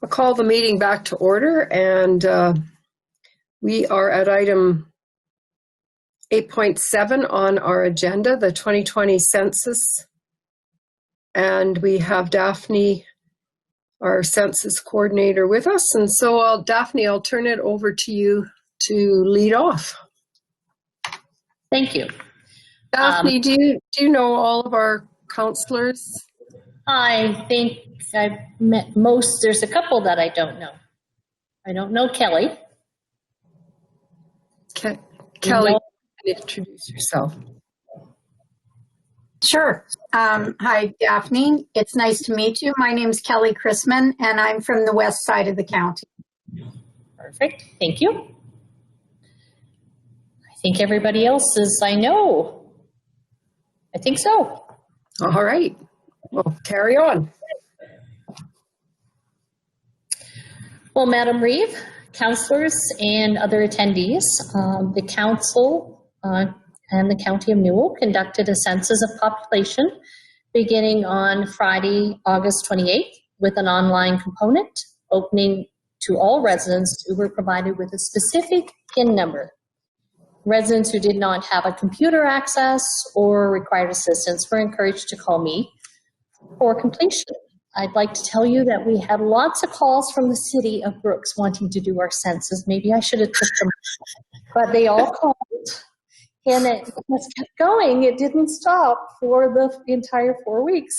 I'll call the meeting back to order, and we are at item 8.7 on our agenda, the 2020 census. And we have Daphne, our census coordinator, with us. And so, Daphne, I'll turn it over to you to lead off. Thank you. Daphne, do you know all of our counselors? I think I've met most. There's a couple that I don't know. I don't know Kelly. Kelly, introduce yourself. Sure. Hi, Daphne. It's nice to meet you. My name's Kelly Chrisman, and I'm from the west side of the county. Perfect. Thank you. I think everybody else is, I know. I think so. All right. Well, carry on. Well, Madam Reeve, councillors, and other attendees, the council and the County of Newell conducted a census of population beginning on Friday, August 28th, with an online component opening to all residents who were provided with a specific PIN number. Residents who did not have a computer access or required assistance were encouraged to call me for completion. I'd like to tell you that we had lots of calls from the city of Brooks wanting to do our census. Maybe I should have took them, but they all called, and it just kept going. It didn't stop for the entire 4 weeks.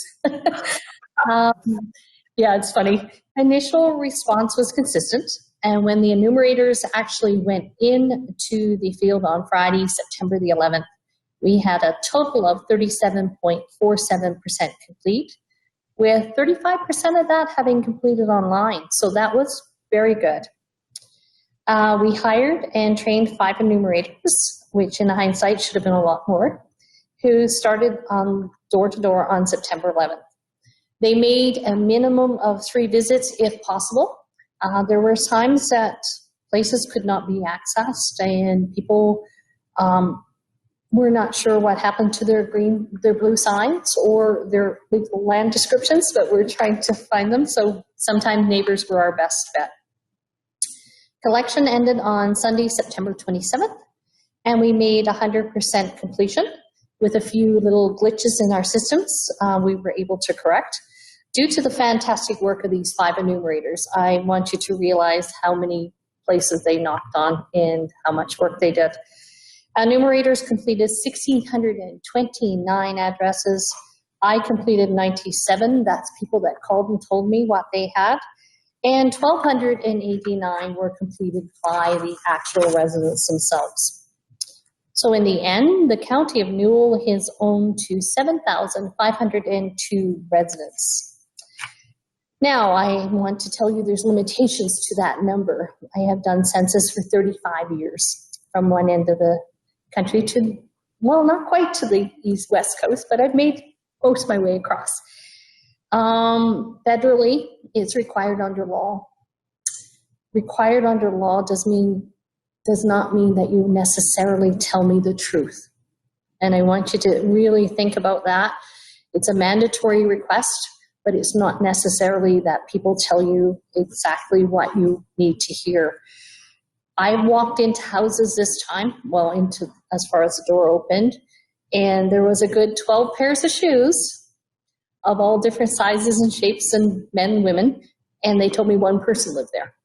Yeah, it's funny. Initial response was consistent, and when the enumerators actually went into the field on Friday, September the 11th, we had a total of 37.47% complete, with 35% of that having completed online. So that was very good. We hired and trained 5 enumerators, which in hindsight should have been a lot more, who started door-to-door on September 11th. They made a minimum of 3 visits if possible. There were times that places could not be accessed and people we're not sure what happened to their blue signs or their legal land descriptions, but we're trying to find them. So sometimes neighbors were our best bet. Collection ended on Sunday, September 27th, and we made 100% completion with a few little glitches in our systems we were able to correct. Due to the fantastic work of these 5 enumerators, I want you to realize how many places they knocked on and how much work they did. Enumerators completed 1,629 addresses. I completed 97. That's people that called and told me what they had. And 1,289 were completed by the actual residents themselves. So in the end, the County of Newell is home to 7,502 residents. Now, I want to tell you there's limitations to that number. I have done census for 35 years from one end of the country to, well, not quite to the west coast, but I've made most of my way across. Federally, it's required under law. Required under law does not mean that you necessarily tell me the truth. And I want you to really think about that. It's a mandatory request, but it's not necessarily that people tell you exactly what you need to hear. I walked into houses this time, well, into as far as the door opened, and there was a good 12 pairs of shoes of all different sizes and shapes and men and women, and they told me one person lived there.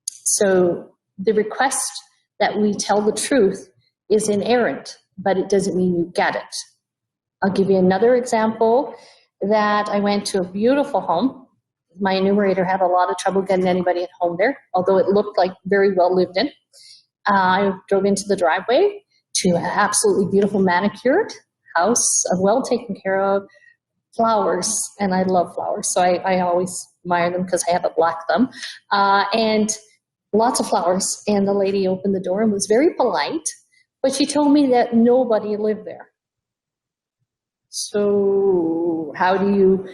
So the request that we tell the truth is inerrant, but it doesn't mean you get it. I'll give you another example that I went to a beautiful home. My enumerator had a lot of trouble getting anybody at home there, although it looked like very well lived in. I drove into the driveway to an absolutely beautiful manicured house, well taken care of, flowers, and I love flowers, so I always admire them because I have a black thumb, and lots of flowers. And the lady opened the door and was very polite, but she told me that nobody lived there. So how do you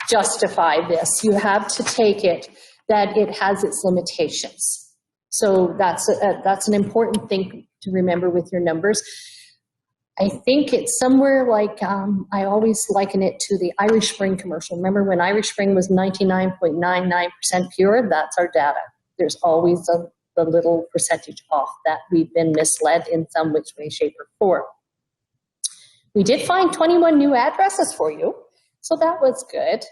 justify this? You have to take it that it has its limitations. So that's an important thing to remember with your numbers. I think it's somewhere like, I always liken it to the Irish Spring commercial. Remember when Irish Spring was 99.99% pure? That's our data. There's always the little percentage off that we've been misled in some which way, shape, or form. We did find 21 new addresses for you, so that was good.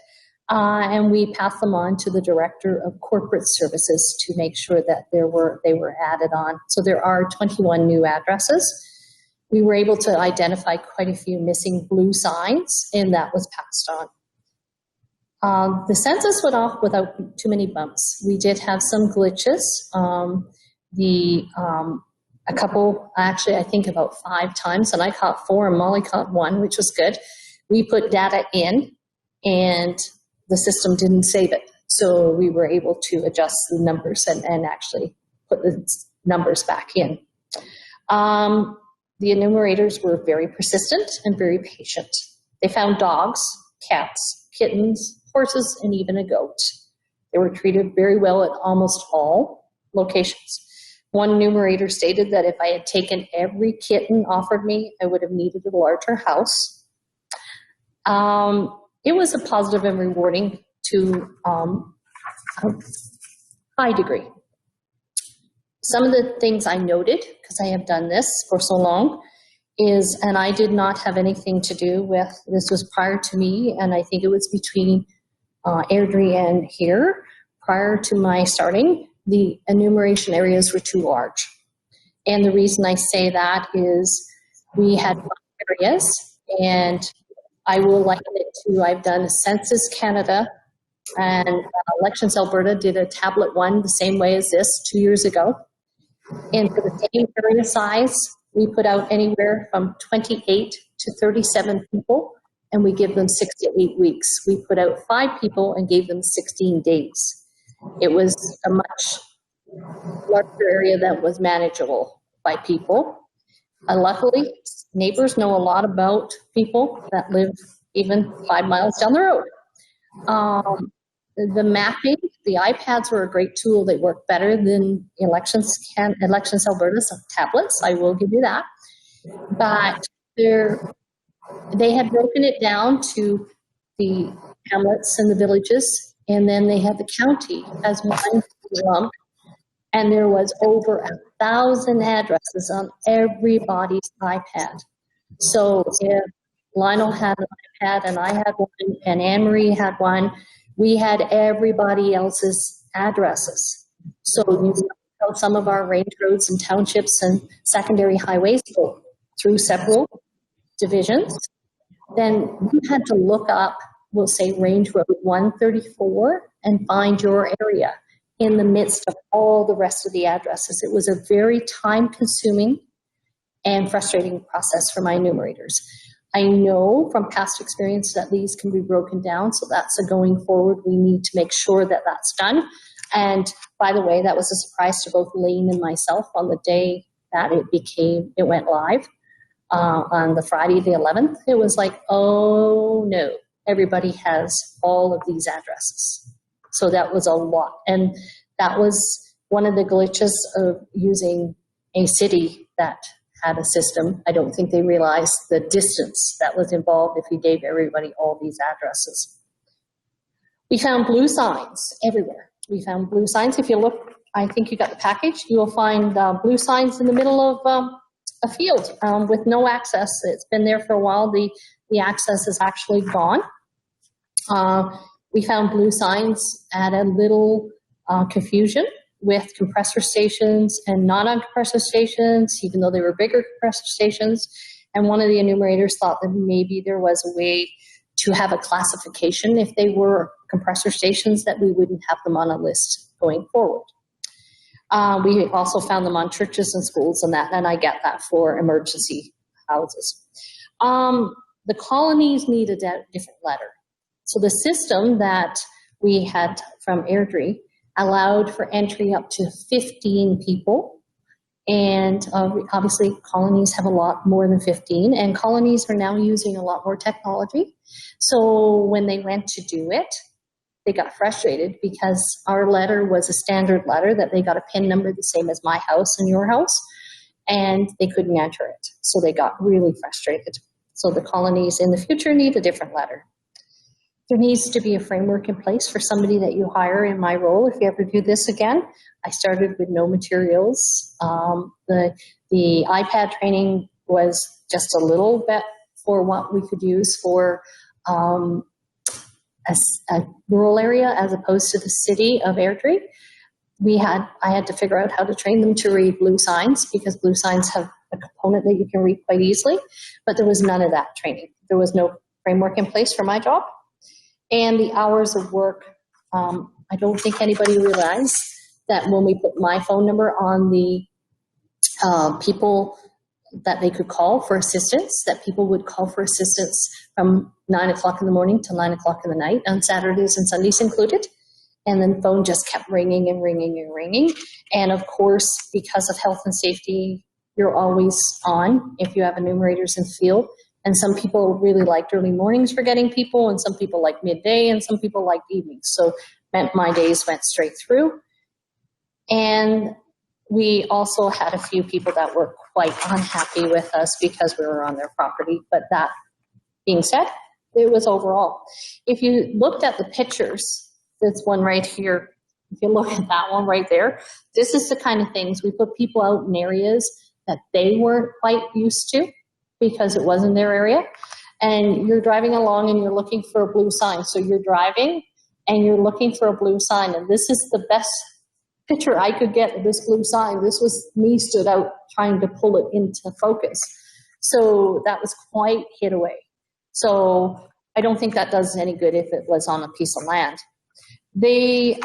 And we passed them on to the Director of Corporate Services to make sure that they were added on. So there are 21 new addresses. We were able to identify quite a few missing blue signs, and that was passed on. The census went off without too many bumps. We did have some glitches. A couple, actually, I think about 5 times, and I caught 4 and Molly caught 1, which was good. We put data in, and the system didn't save it. So we were able to adjust the numbers and actually put the numbers back in. The enumerators were very persistent and very patient. They found dogs, cats, kittens, horses, and even a goat. They were treated very well at almost all locations. One enumerator stated that if I had taken every kitten offered me, I would have needed a larger house. It was a positive and rewarding to a high degree. Some of the things I noted, because I have done this for so long, is, and I did not have anything to do with, this was prior to me, and I think it was between Airdrie and here, prior to my starting, the enumeration areas were too large. And the reason I say that is we had 5 areas, and I will liken it to, I've done Census Canada, and Elections Alberta did a tablet 1 the same way as this 2 years ago. And for the same area size, we put out anywhere from 28 to 37 people, and we give them 6 to 8 weeks. We put out 5 people and gave them 16 days. It was a much larger area that was manageable by people. Luckily, neighbors know a lot about people that live even 5 miles down the road. The mapping, the iPads were a great tool. They work better than Elections Alberta's tablets, I will give you that. But they had broken it down to the hamlets and the villages, and then they had the county as one lump, and there was over 1,000 addresses on everybody's iPad. So if Lionel had an iPad and I had one and Anne-Marie had one, we had everybody else's addresses. So you know, some of our range roads and townships and secondary highways go through several divisions. Then you had to look up, we'll say Range Road 134, and find your area in the midst of all the rest of the addresses. It was a very time-consuming and frustrating process for my enumerators. I know from past experience that these can be broken down, so that's a going forward. We need to make sure that that's done. And by the way, that was a surprise to both Lane and myself on the day that it went live on the Friday the 11th. It was like, oh no, everybody has all of these addresses. So that was a lot. And that was one of the glitches of using a city that had a system. I don't think they realized the distance that was involved if you gave everybody all these addresses. We found blue signs everywhere. We found blue signs. If you look, I think you got the package, you will find blue signs in the middle of a field with no access. It's been there for a while. The access is actually gone. We found blue signs at a little confusion with compressor stations and not on compressor stations, even though they were bigger compressor stations. And one of the enumerators thought that maybe there was a way to have a classification if they were compressor stations, that we wouldn't have them on a list going forward. We also found them on churches and schools and that, and I get that for emergency houses. The colonies need a different letter. So the system that we had from Airdrie allowed for entry up to 15 people. And obviously colonies have a lot more than 15, and colonies are now using a lot more technology. So when they went to do it, they got frustrated because our letter was a standard letter that they got a PIN number the same as my house and your house. and they couldn't enter it. So they got really frustrated. So the colonies in the future need a different letter. There needs to be a framework in place for somebody that you hire in my role. If you ever do this again, I started with no materials. The iPad training was just a little bit for what we could use for a rural area as opposed to the city of Airdrie. I had to figure out how to train them to read blue signs, because blue signs have a component that you can read quite easily, but there was none of that training. There was no framework in place for my job. And the hours of work, I don't think anybody realized that when we put my phone number on the people that they could call for assistance, that people would call for assistance from 9 o'clock in the morning till 9 o'clock in the night, on Saturdays and Sundays included. And then the phone just kept ringing and ringing and ringing. And of course, because of health and safety, you're always on if you have enumerators in the field. And some people really liked early mornings for getting people, and some people like midday, and some people like evenings. So my days went straight through. And we also had a few people that were quite unhappy with us because we were on their property. But that being said, it was overall. If you looked at the pictures, this one right here, if you look at that one right there, this is the kind of things we put people out in areas that they weren't quite used to because it wasn't their area. And you're driving along and you're looking for a blue sign. So you're driving and you're looking for a blue sign. And this is the best picture I could get of this blue sign. This was me stood out trying to pull it into focus. So that was quite hid away. So I don't think that does any good if it was on a piece of land. The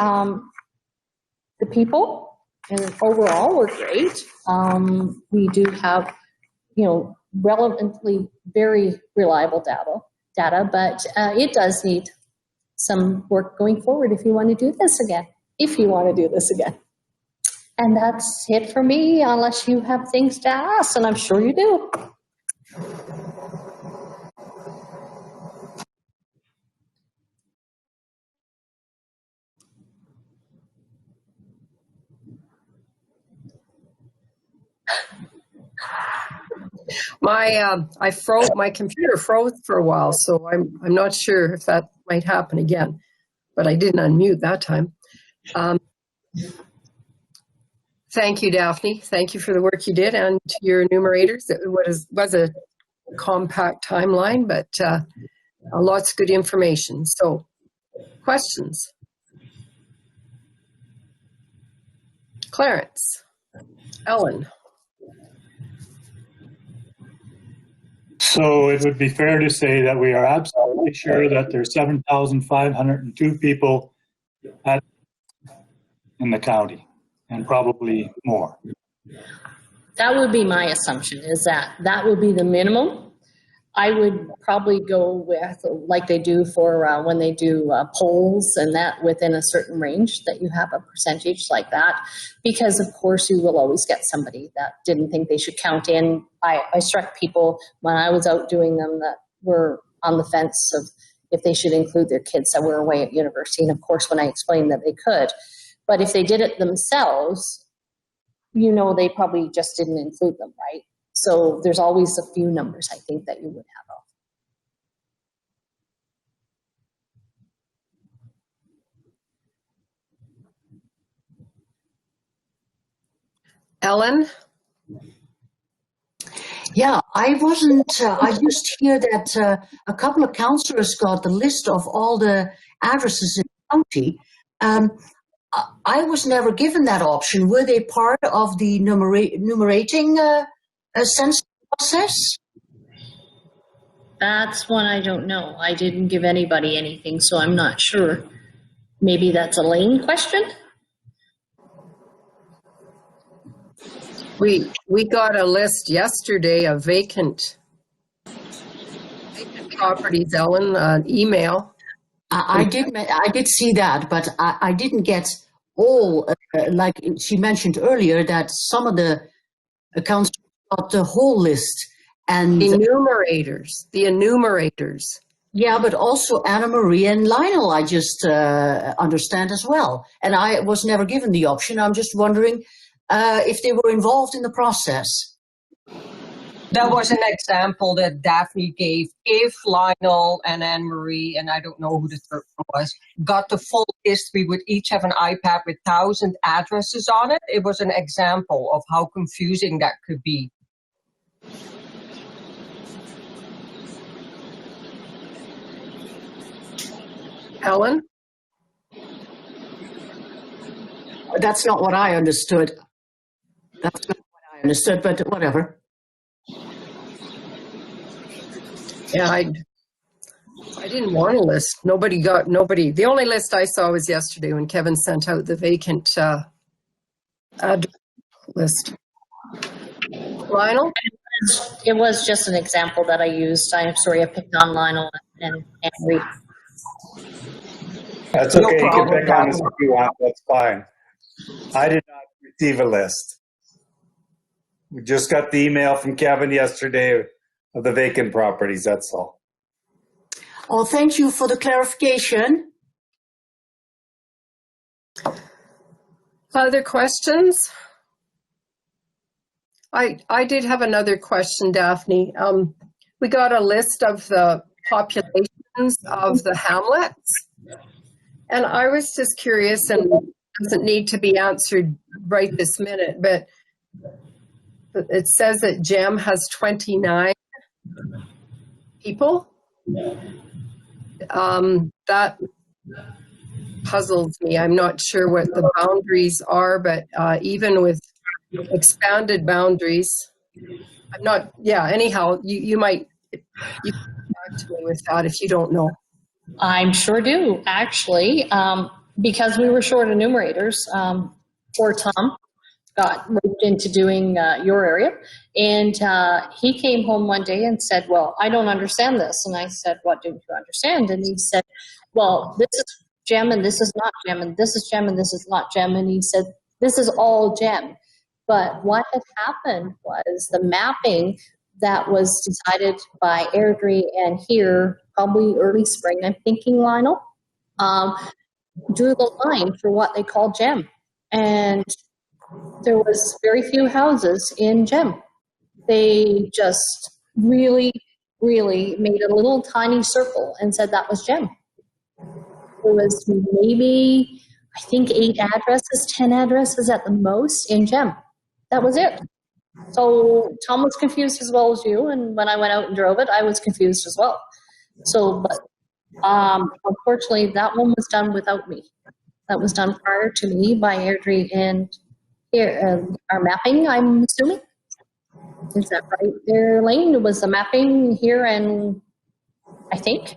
people and overall were great. We do have, relevantly very reliable data, but it does need some work going forward if you want to do this again. And that's it for me, unless you have things to ask, and I'm sure you do. My computer froze for a while, so I'm not sure if that might happen again, but I didn't unmute that time. Thank you, Daphne. Thank you for the work you did and to your enumerators. It was a compact timeline, but lots of good information. So, questions? Clarence, Ellen. So it would be fair to say that we are absolutely sure that there's 7,502 people in the county, and probably more. That would be my assumption, is that would be the minimum. I would probably go with, like they do for when they do polls, and that within a certain range, that you have a percentage like that, because of course you will always get somebody that didn't think they should count in. I struck people when I was out doing them that were on the fence of if they should include their kids that were away at university, and of course when I explained that they could. But if they did it themselves, they probably just didn't include them, right? So there's always a few numbers, I think, that you would have off. Ellen? Yeah, I wasn't, I just hear that a couple of councillors got the list of all the addresses in the county. I was never given that option. Were they part of the numerating census process? That's one I don't know. I didn't give anybody anything, so I'm not sure. Maybe that's a Lane question? We got a list yesterday of vacant properties, Ellen, an email. I did see that, but I didn't get all, like she mentioned earlier, that some of the accounts got the whole list. And The enumerators. Yeah, but also Anna Marie and Lionel, I just understand as well. And I was never given the option. I'm just wondering, if they were involved in the process. That was an example that Daphne gave. If Lionel and Anne-Marie, and I don't know who the third one was, got the full list, we would each have an iPad with 1,000 addresses on it. It was an example of how confusing that could be. Ellen? That's not what I understood. That's not what I understood, but whatever. Yeah, I didn't want a list. Nobody. The only list I saw was yesterday when Kevin sent out the vacant address list. Lionel? It was just an example that I used. I'm sorry, I picked on Lionel and Henry. That's No okay. You can problem, pick on us Daphne. if you want. That's fine. I did not receive a list. We just got the email from Kevin yesterday of the vacant properties. That's all. Oh, thank you for the clarification. Other questions? I did have another question, Daphne. We got a list of the populations of the hamlets. And I was just curious, and it doesn't need to be answered right this minute, but it says that GEM has 29 people. That puzzles me. I'm not sure what the boundaries are, but even with expanded boundaries, I'm not, yeah, anyhow, you can come back to me with that if you don't know. I'm sure do, actually, because we were short enumerators. Poor Tom got moved into doing your area, and he came home one day and said, well, I don't understand this. And I said, what don't you understand? And he said, well, this is GEM and this is not GEM, and this is GEM and this is not GEM. And he said, this is all GEM. But what had happened was the mapping that was decided by Airdrie and here, probably early spring, I'm thinking, Lionel, drew the line for what they call GEM. And there was very few houses in GEM. They just really, really made a little tiny circle and said that was GEM. There was maybe, I think, 8 addresses, 10 addresses at the most in GEM. That was it. So Tom was confused as well as you, and when I went out and drove it, I was confused as well. So, but unfortunately, that one was done without me. That was done prior to me by Airdrie and here, our mapping, I'm assuming. Is that right there, Lane? Was the mapping here and I think?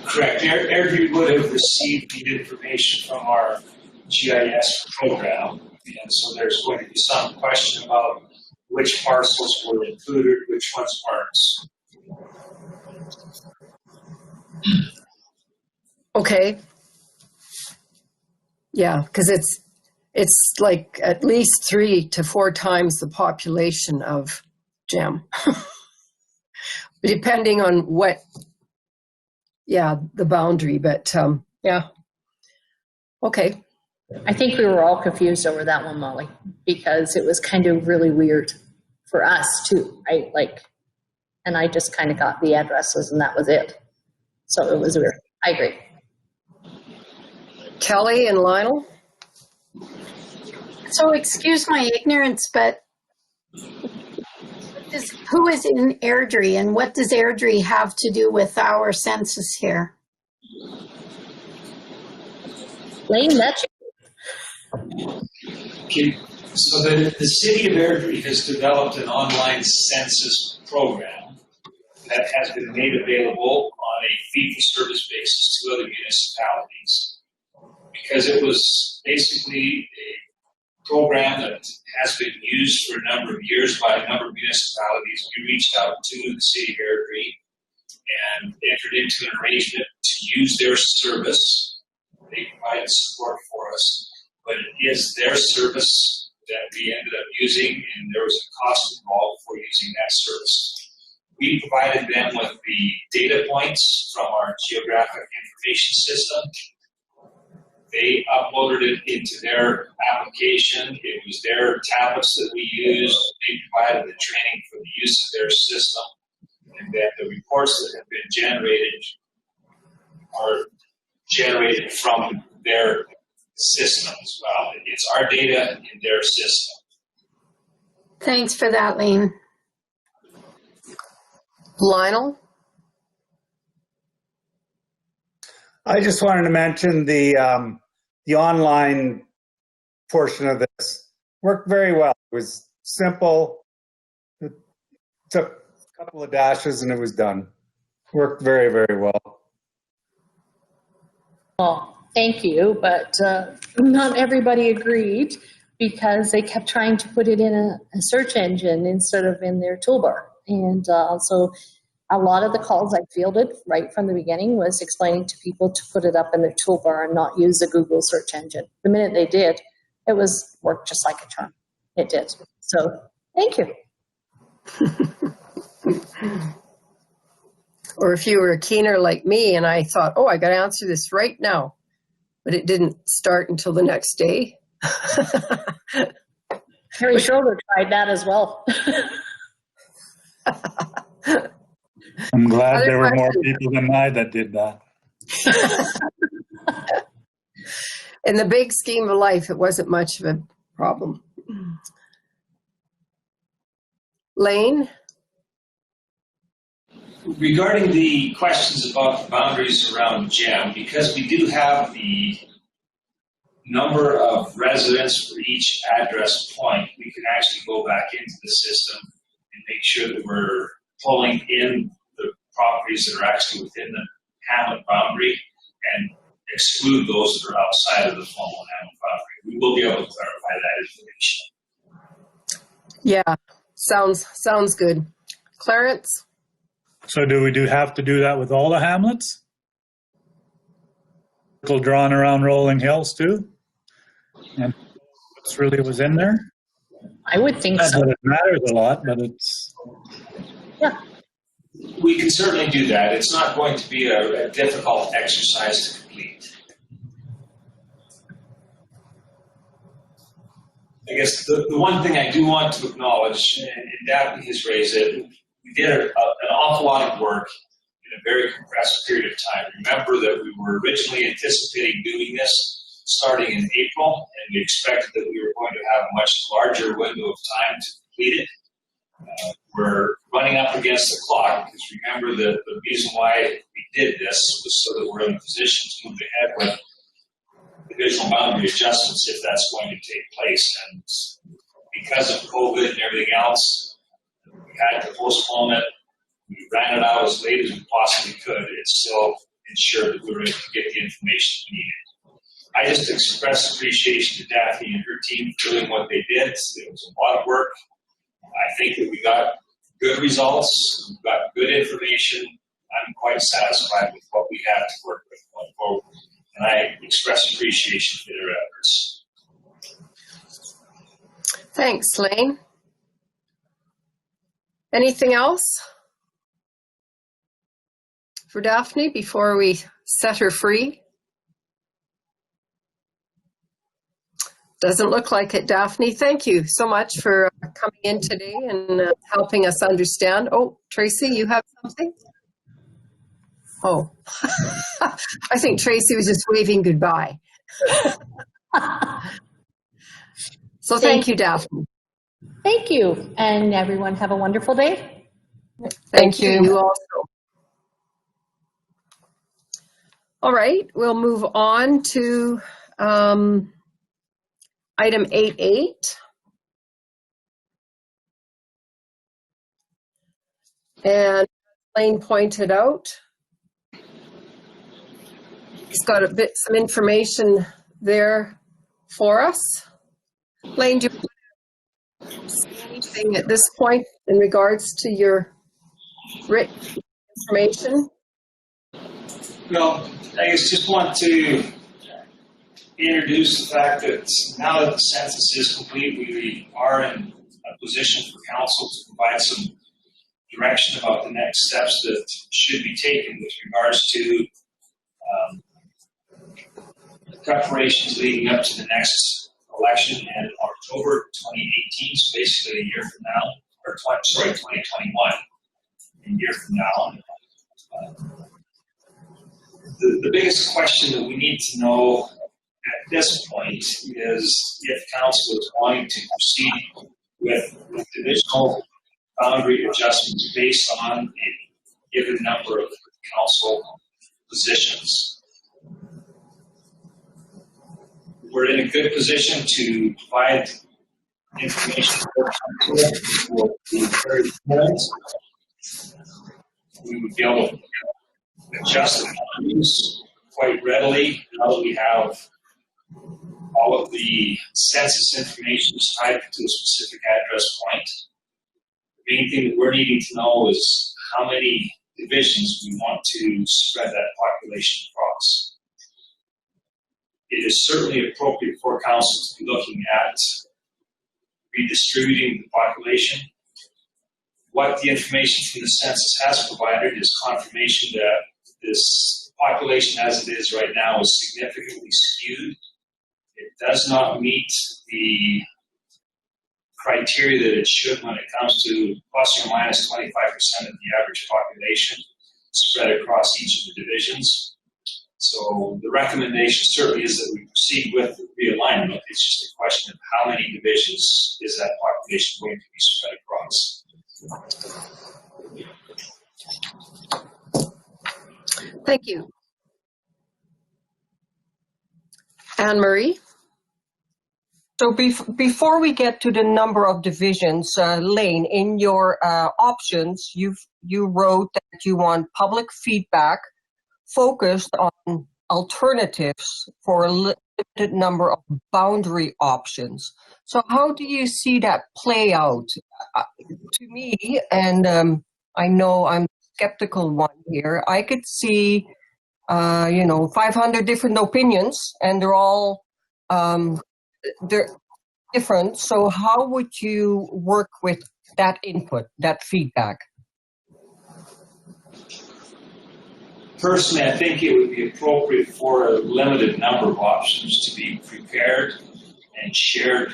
Correct. Airdrie would have received the information from our GIS program, and so there's going to be some question about which parcels were included, which ones weren't. Okay. Yeah, because it's like at least 3 to 4 times the population of GEM, depending on what, yeah, the boundary, but yeah. Okay. I think we were all confused over that one, Molly, because it was kind of really weird for us too, right? Like, and I just kind of got the addresses and that was it. So it was weird. I agree. Kelly and Lionel? So excuse my ignorance, but who is in Airdrie and what does Airdrie have to do with our census here? Lane, that's Okay. So the city of Airdrie has developed an online census program that has been made available on a fee-for-service basis to other municipalities, because it was basically a program that has been used for a number of years by a number of municipalities. We reached out to the city of Airdrie and entered into an arrangement to use their service. They provided support for us, but it is their service that we ended up using, and there was a cost involved for using that service. We provided them with the data points from our geographic information system, They uploaded it into their application. It was their tablets that we used. They provided the training for the use of their system. And that the reports that have been generated are generated from their system as well. It's our data in their system. Thanks for that, Lane. Lionel? I just wanted to mention the online portion of this worked very well. It was simple. It took a couple of dashes and it was done. Worked very, very well. Well, thank you, but not everybody agreed because they kept trying to put it in a search engine instead of in their toolbar. And so a lot of the calls I fielded right from the beginning was explaining to people to put it up in their toolbar and not use the Google search engine. The minute they did, it worked just like a charm. It did. So thank you. Or if you were a keener like me and I thought, oh, I got to answer this right now, but it didn't start until the next day. Harry Schroeder tried that as well. I'm glad there were more people than I that did that. In the big scheme of life, it wasn't much of a problem. Lane? Regarding the questions about the boundaries around GEM, because we do have the number of residents for each address point, we can actually go back into the system and make sure that we're pulling in the properties that are actually within the hamlet boundary and exclude those that are outside of the formal hamlet boundary. We will be able to clarify that information. Yeah, sounds good. Clarence? So do we have to do that with all the hamlets? Circle drawn around rolling hills too? And what's really was in there? I would think Not so. that it matters a lot, but it's... Yeah. We can certainly do that. It's not going to be a difficult exercise to complete. I guess the one thing I do want to acknowledge, and Daphne has raised it, we did an awful lot of work in a very compressed period of time. Remember that we were originally anticipating doing this starting in April, and we expected that we were going to have a much larger window of time to complete it. We're running up against the clock because remember that the reason why we did this was so that we're in a position to move ahead with divisional boundary adjustments if that's going to take place. And because of COVID and everything else, we had to postpone it. We ran it out as late as we possibly could. It still ensured that we were able to get the information we needed. I just express appreciation to Daphne and her team for doing what they did. It was a lot of work. I think that we got good results, we got good information. I'm quite satisfied with what we have to work with going forward. And I express appreciation for their efforts. Thanks, Lane. Anything else for Daphne before we set her free? Doesn't look like it, Daphne. Thank you so much for coming in today and helping us understand. Oh, Tracy, you have something? Oh, I think Tracy was just waving goodbye. So thank you, Daphne. Thank you. And everyone have a wonderful day. Thank you. You also. All right, we'll move on to item 8.8. And Lane pointed out, he's got some information there for us. Lane, do you see anything at this point in regards to your written information? Well, I just want to introduce the fact that now that the census is complete, we are in a position for council to provide some direction about the next steps that should be taken with regards to preparations leading up to the next election in October 2018, so basically a year from now, or 2021, a year from now. The biggest question that we need to know at this point is if council is wanting to proceed with divisional boundary adjustments based on a given number of council positions. We're in a good position to provide information for council will be very current. We would be able to adjust the boundaries quite readily now that we have all of the census information is tied to a specific address point. The main thing that we're needing to know is how many divisions we want to spread that population across. It is certainly appropriate for council to be looking at redistributing the population. What the information from the census has provided is confirmation that this population as it is right now is significantly skewed. It does not meet the criteria that it should when it comes to plus or minus 25% of the average population spread across each of the divisions. So the recommendation certainly is that we proceed with the realignment. It's just a question of how many divisions is that population going to be spread across. Thank you. Anne-Marie? So before we get to the number of divisions, Lane, in your options, you wrote that you want public feedback focused on alternatives for a limited number of boundary options. So how do you see that play out? To me, and I know I'm skeptical one here, I could see 500 different opinions, and they're all they're different. So how would you work with that input, that feedback? Personally, I think it would be appropriate for a limited number of options to be prepared and shared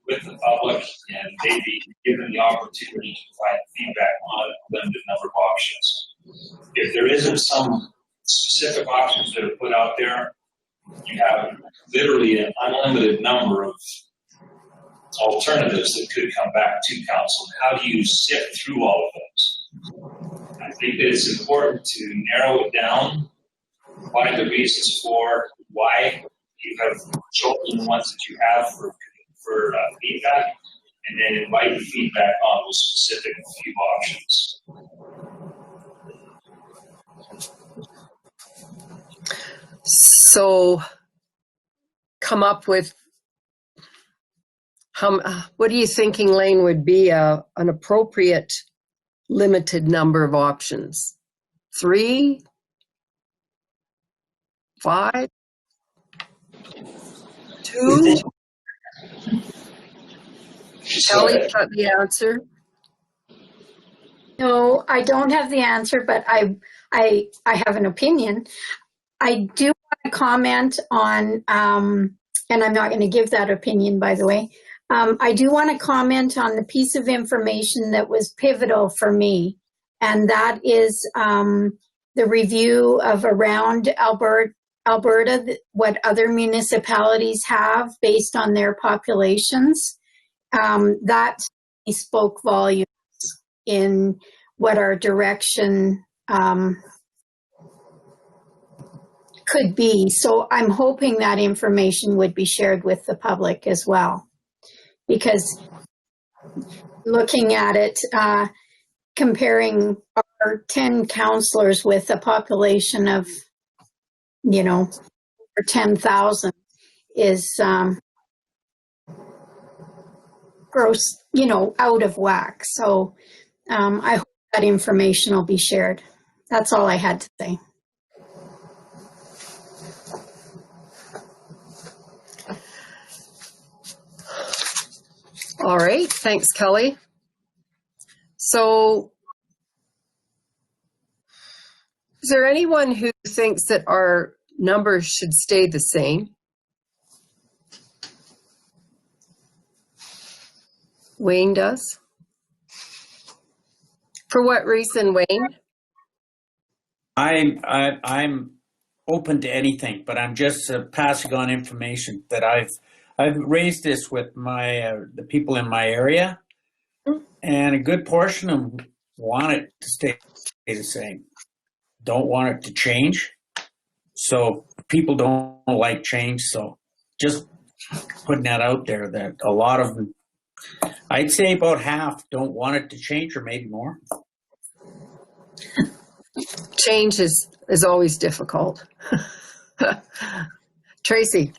with the public, and they'd be given the opportunity to provide feedback on a limited number of options. If there isn't some specific options that are put out there, you have literally an unlimited number of alternatives that could come back to council. How do you sift through all of those? I think that it's important to narrow it down, find the reasons for why you have chosen the ones that you have for feedback, and then invite the feedback on those specific few options. So come up with what are you thinking, Lane, would be an appropriate limited number of options? 3, 5, 2? Kelly, is that the answer? No, I don't have the answer, but I have an opinion. I do want to comment on, and I'm not going to give that opinion, by the way. I do want to comment on the piece of information that was pivotal for me, and that is the review of around Alberta, what other municipalities have based on their populations. That spoke volumes in what our direction could be. So I'm hoping that information would be shared with the public as well. Because looking at it, comparing our 10 councillors with a population of, over 10,000 is gross, out of whack. So I hope that information will be shared. That's all I had to say. All right, thanks, Kelly. So is there anyone who thinks that our numbers should stay the same? Wayne does. For what reason, Wayne? I'm open to anything, but I'm just passing on information that I've raised this with my the people in my area, and a good portion of them want it to stay the same, don't want it to change. So people don't like change. So just putting that out there, that a lot of them, I'd say about half, don't want it to change, or maybe more. Change is always difficult. Tracy.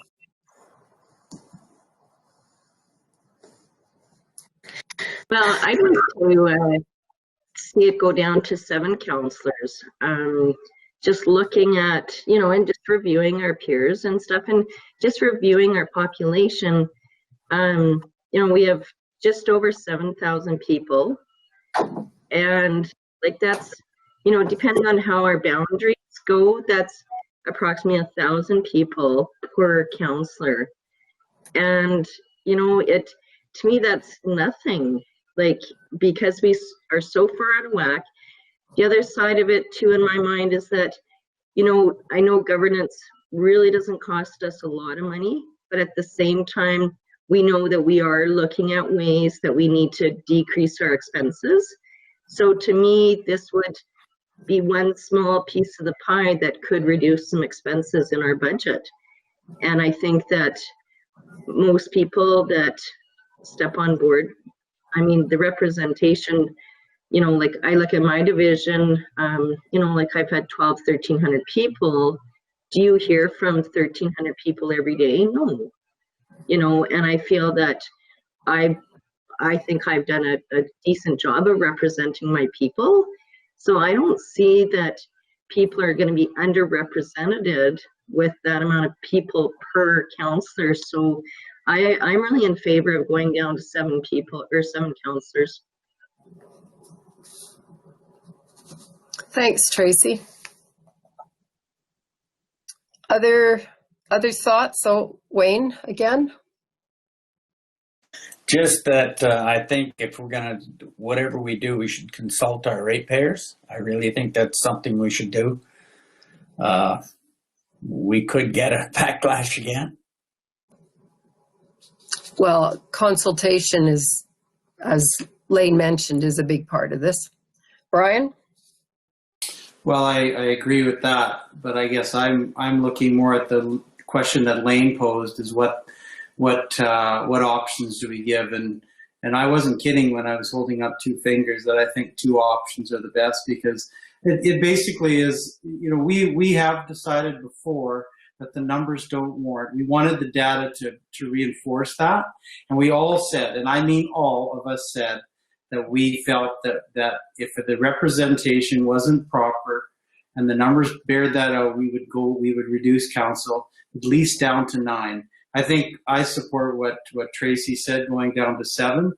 Well, I'd like to see it go down to 7 counselors. Just looking at, and just reviewing our peers and stuff, and just reviewing our population. We have just over 7,000 people, and like that's, depending on how our boundaries go, that's approximately 1,000 people per counselor, and to me that's nothing. Like, because we are so far out of whack. The other side of it too, in my mind, is that, I know governance really doesn't cost us a lot of money, but at the same time, we know that we are looking at ways that we need to decrease our expenses. So to me, this would be one small piece of the pie that could reduce some expenses in our budget. And I think that most people that step on board, the representation, like I look at my division, like I've had 1,300 people. Do you hear from 1,300 people every day? No. And I feel that I think I've done a decent job of representing my people. So I don't see that people are going to be underrepresented with that amount of people per counselor. So I'm really in favor of going down to 7 people or 7 counselors. Thanks, Tracy. Other thoughts? So Wayne, again? Just that I think if we're going to, whatever we do, we should consult our ratepayers. I really think that's something we should do. We could get a backlash again. Well, consultation is, as Lane mentioned, is a big part of this. Brian? Well, I agree with that, but I guess I'm looking more at the question that Lane posed: is what options do we give? And I wasn't kidding when I was holding up 2 fingers that I think 2 options are the best, because it basically is, we have decided before that the numbers don't warrant. We wanted the data to reinforce that, and we all said, and I mean all of us said, that we felt that if the representation wasn't proper and the numbers bear that out, we would reduce council at least down to 9. I think I support what Tracy said, going down to 7,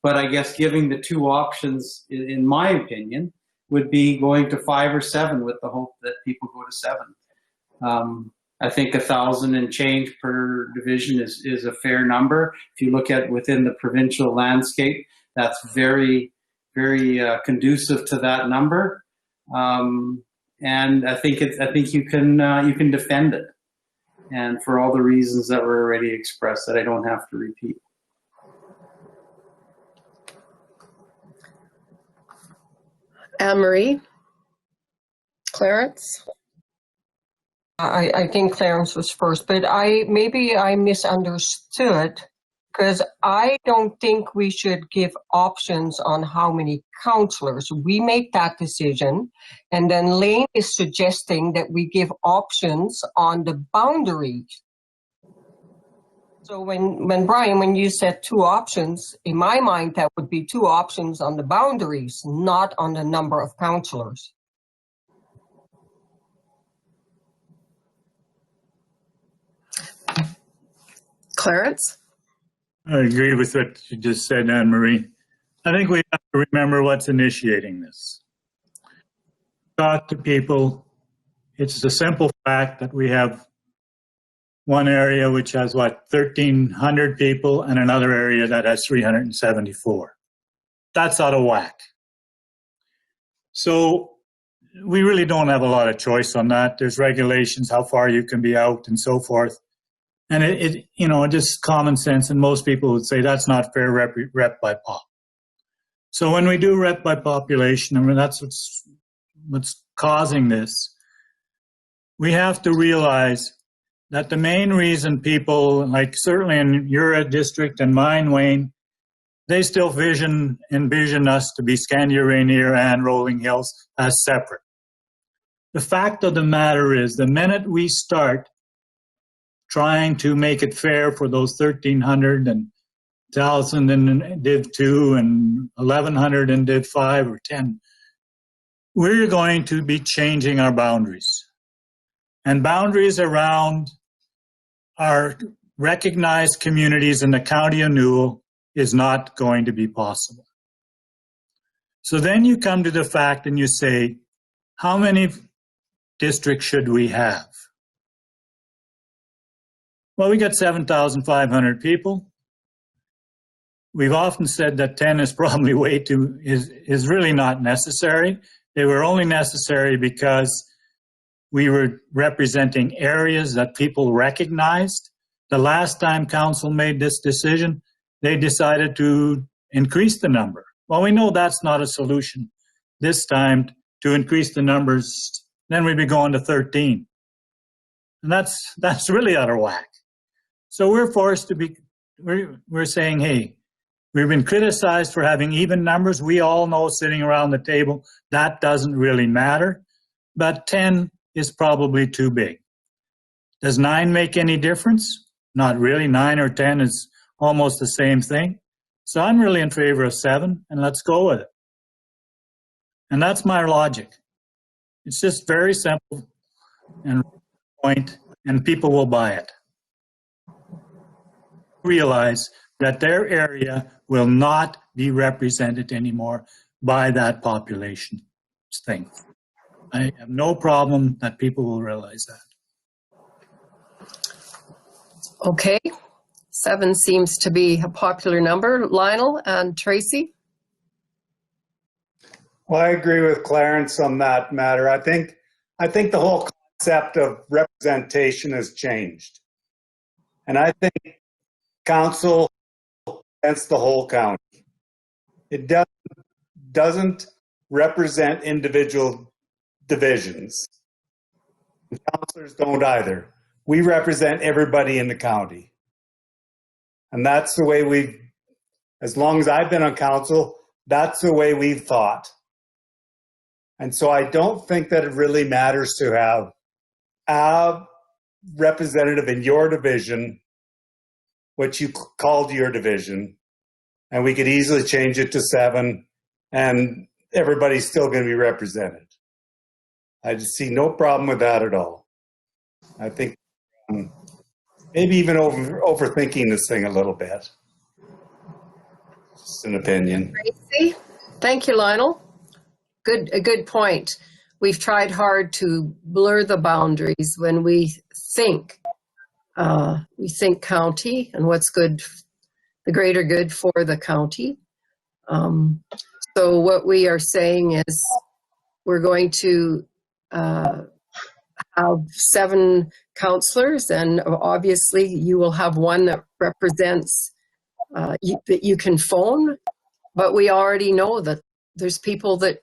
but I guess giving the 2 options, in my opinion, would be going to 5 or 7 with the hope that people go to 7. I think 1,000 and change per division is a fair number. If you look at within the provincial landscape, that's very, very conducive to that number, and I think you can defend it, and for all the reasons that were already expressed that I don't have to repeat. Anne-Marie? Clarence? I think Clarence was first, but maybe I misunderstood, because I don't think we should give options on how many counselors. We make that decision, and then Lane is suggesting that we give options on the boundaries. So when Brian, when you said 2 options, in my mind, that would be 2 options on the boundaries, not on the number of counselors. Clarence? I agree with what you just said, Anne-Marie. I think we have to remember what's initiating this. Talk to people. It's the simple fact that we have one area which has, 1,300 people, and another area that has 374. That's out of whack. So we really don't have a lot of choice on that. There's regulations, how far you can be out and so forth. And it just common sense, and most people would say that's not fair rep by pop. So when we do rep by population, I mean, that's what's causing this. We have to realize that the main reason people, like certainly in your district and mine, Wayne, they still envision us to be Scandia Rainier and Rolling Hills as separate. The fact of the matter is, the minute we start trying to make it fair for those 1,300 and 1,000 in Div 2 and 1,100 in Div 5 or 10, we're going to be changing our boundaries. And boundaries around our recognized communities in the County of Newell is not going to be possible. So then you come to the fact and you say, how many districts should we have? Well, we got 7,500 people. We've often said that 10 is probably way too, is really not necessary. They were only necessary because we were representing areas that people recognized. The last time council made this decision, they decided to increase the number. Well, we know that's not a solution this time to increase the numbers. Then we'd be going to 13. And that's really out of whack. So we're forced to be, we're saying, hey, we've been criticized for having even numbers. We all know sitting around the table, that doesn't really matter. But 10 is probably too big. Does 9 make any difference? Not really. 9 or 10 is almost the same thing. So I'm really in favor of 7, and let's go with it. And that's my logic. It's just very simple and point, and people will buy it. Realize that their area will not be represented anymore by that population thing. I have no problem that people will realize that. Okay, 7 seems to be a popular number. Lionel and Tracy? Well, I agree with Clarence on that matter. I think the whole concept of representation has changed. And I think council represents the whole county. It doesn't represent individual divisions. Councilors don't either. We represent everybody in the county. And that's the way as long as I've been on council, that's the way we've thought. And so I don't think that it really matters to have a representative in your division, what you called your division, and we could easily change it to 7, and everybody's still going to be represented. I just see no problem with that at all. I think maybe even overthinking this thing a little bit. Just an opinion. Tracy? Thank you, Lionel. A good point. We've tried hard to blur the boundaries when we think county and what's good, the greater good for the county. So what we are saying is we're going to have 7 councillors, and obviously you will have one that represents that you can phone, but we already know that there's people that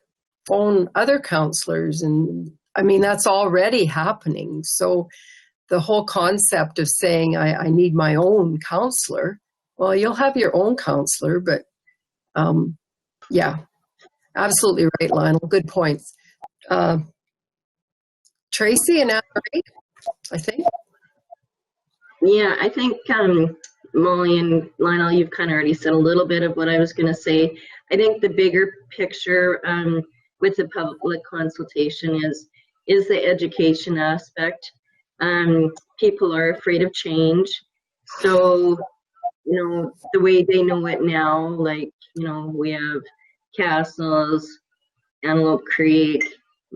phone other councillors, and I mean that's already happening. So the whole concept of saying I need my own councillor, well, you'll have your own councillor, but yeah, absolutely right, Lionel. Good points. Tracy and Anne-Marie, I think. Yeah, I think Molly and Lionel, you've kind of already said a little bit of what I was going to say. I think the bigger picture with the public consultation is the education aspect. People are afraid of change. So, the way they know it now, like, we have Castles, Antelope Creek,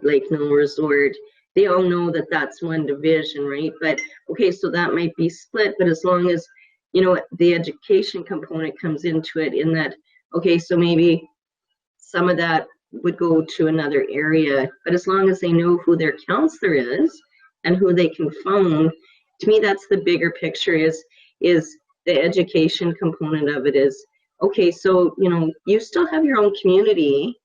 Lake Mill Resort. they all know that that's one division, right? But okay, so that might be split, but as long as, you know, the education component comes into it in that, okay, so maybe some of that would go to another area, but as long as they know who their counselor is and who they can phone, to me, that's the bigger picture is the education component of it is, okay, so, you know, you still have your own community,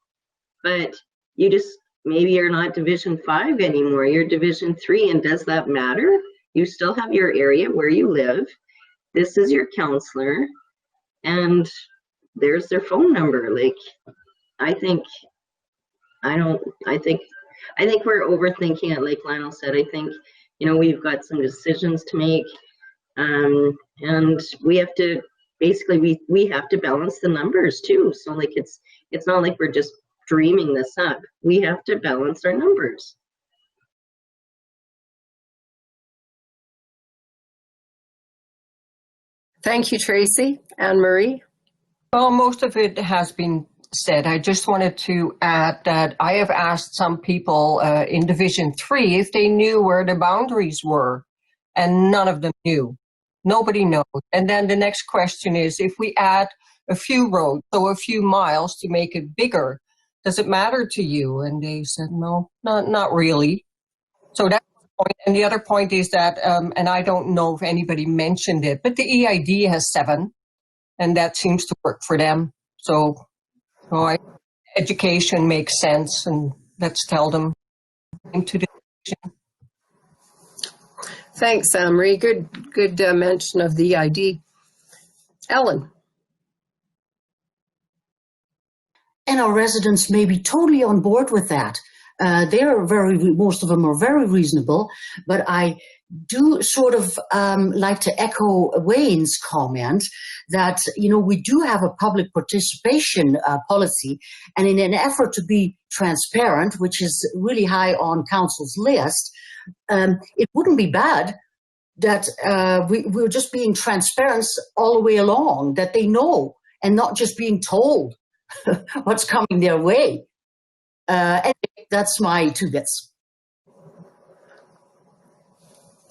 but you just, maybe you're not Division 5 anymore, you're Division 3, and does that matter? You still have your area where you live. This is your counselor, and there's their phone number. Like, I think we're overthinking it, like Lionel said. I think, you know, we've got some decisions to make, and we have to, basically, we have to balance the numbers too. So like, it's not like we're just dreaming this up. We have to balance our numbers. Thank you, Tracy. Anne-Marie? Well, most of it has been said. I just wanted to add that I have asked some people in Division 3 if they knew where the boundaries were, and none of them knew. Nobody knows. And then the next question is, if we add a few roads, so a few miles to make it bigger, does it matter to you? And they said, no, not really. So that's one point. And the other point is that, and I don't know if anybody mentioned it, but the EID has 7, and that seems to work for them. So education makes sense, and let's tell them into the decision. Thanks, Anne-Marie. Good mention of the EID. Ellen? And our residents may be totally on board with that. Most of them are very reasonable, but I do sort of like to echo Wayne's comment that, you know, we do have a public participation policy, and in an effort to be transparent, which is really high on Council's list, it wouldn't be bad that we're just being transparent all the way along, that they know, and not just being told what's coming their way. Anyway, that's my 2 bits.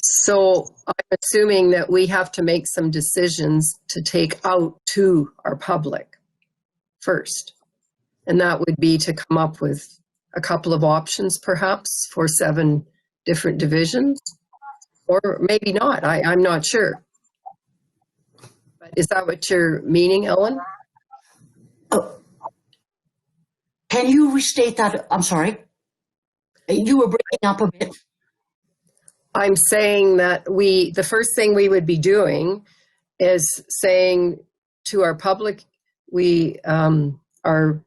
So I'm assuming that we have to make some decisions to take out to our public first. And that would be to come up with a couple of options, perhaps, for 7 different divisions, or maybe not. I'm not sure. But is that what you're meaning, Ellen? Oh. Can you restate that? I'm sorry. You were breaking up a bit. I'm saying that the first thing we would be doing is saying to our public, we are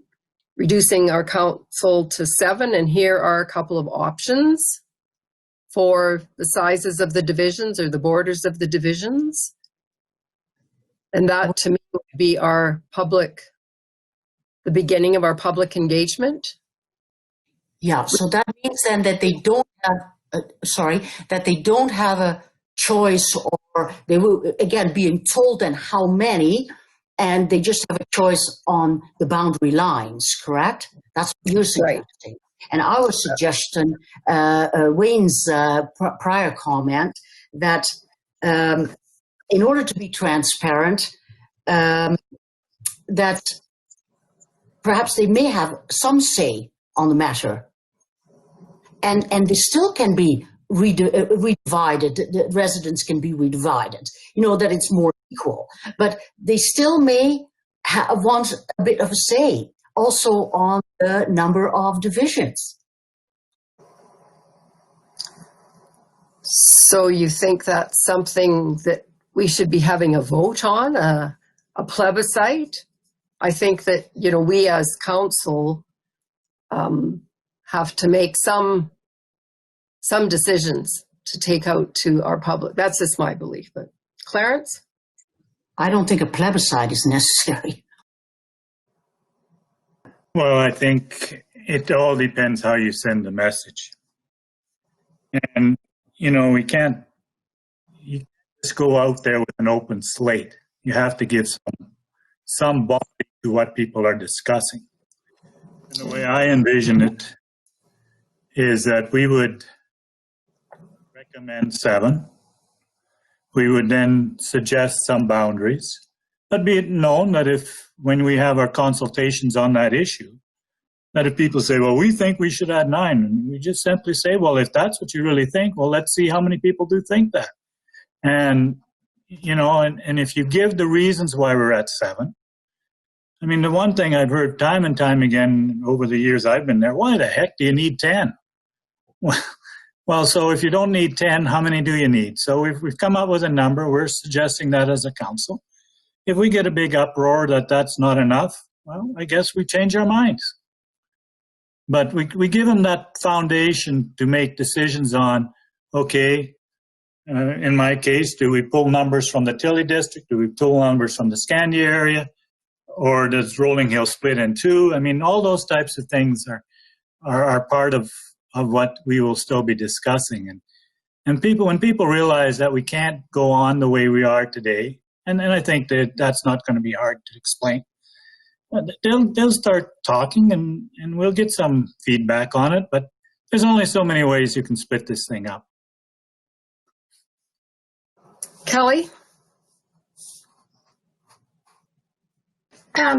reducing our council to 7, and here are a couple of options for the sizes of the divisions or the borders of the divisions. And that, to me, would be the beginning of our public engagement. Yeah, so that means then that they don't have, that they don't have a choice, or they will, again, being told then how many, and they just have a choice on the boundary lines, correct? That's what you're suggesting. Right. And our suggestion, Wayne's prior comment, that in order to be transparent, that perhaps they may have some say on the matter. And they still can be redivided, the residents can be redivided, you know, that it's more equal. But they still may want a bit of a say also on the number of divisions. So you think that's something that we should be having a vote on, a plebiscite? I think that, you know, we as council have to make some decisions to take out to our public. That's just my belief. But Clarence? I don't think a plebiscite is necessary. Well, I think it all depends how you send the message. And, you know, you can't just go out there with an open slate. You have to give some body to what people are discussing. And the way I envision it is that we would recommend 7. We would then suggest some boundaries. But be it known that if, when we have our consultations on that issue, that if people say, well, we think we should add 9, and we just simply say, well, if that's what you really think, well, let's see how many people do think that. And, you know, and if you give the reasons why we're at 7, I mean, the one thing I've heard time and time again over the years I've been there, why the heck do you need 10? Well, so if you don't need 10, how many do you need? So if we've come up with a number, we're suggesting that as a council. If we get a big uproar that that's not enough, well, I guess we change our minds. But we give them that foundation to make decisions on, okay, in my case, do we pull numbers from the Tilley district? Do we pull numbers from the Scandia area? Or does Rolling Hill split in 2? I mean, all those types of things are part of what we will still be discussing. And people, when people realize that we can't go on the way we are today, and I think that that's not going to be hard to explain, they'll start talking and we'll get some feedback on it, but there's only so many ways you can split this thing up. Kelly?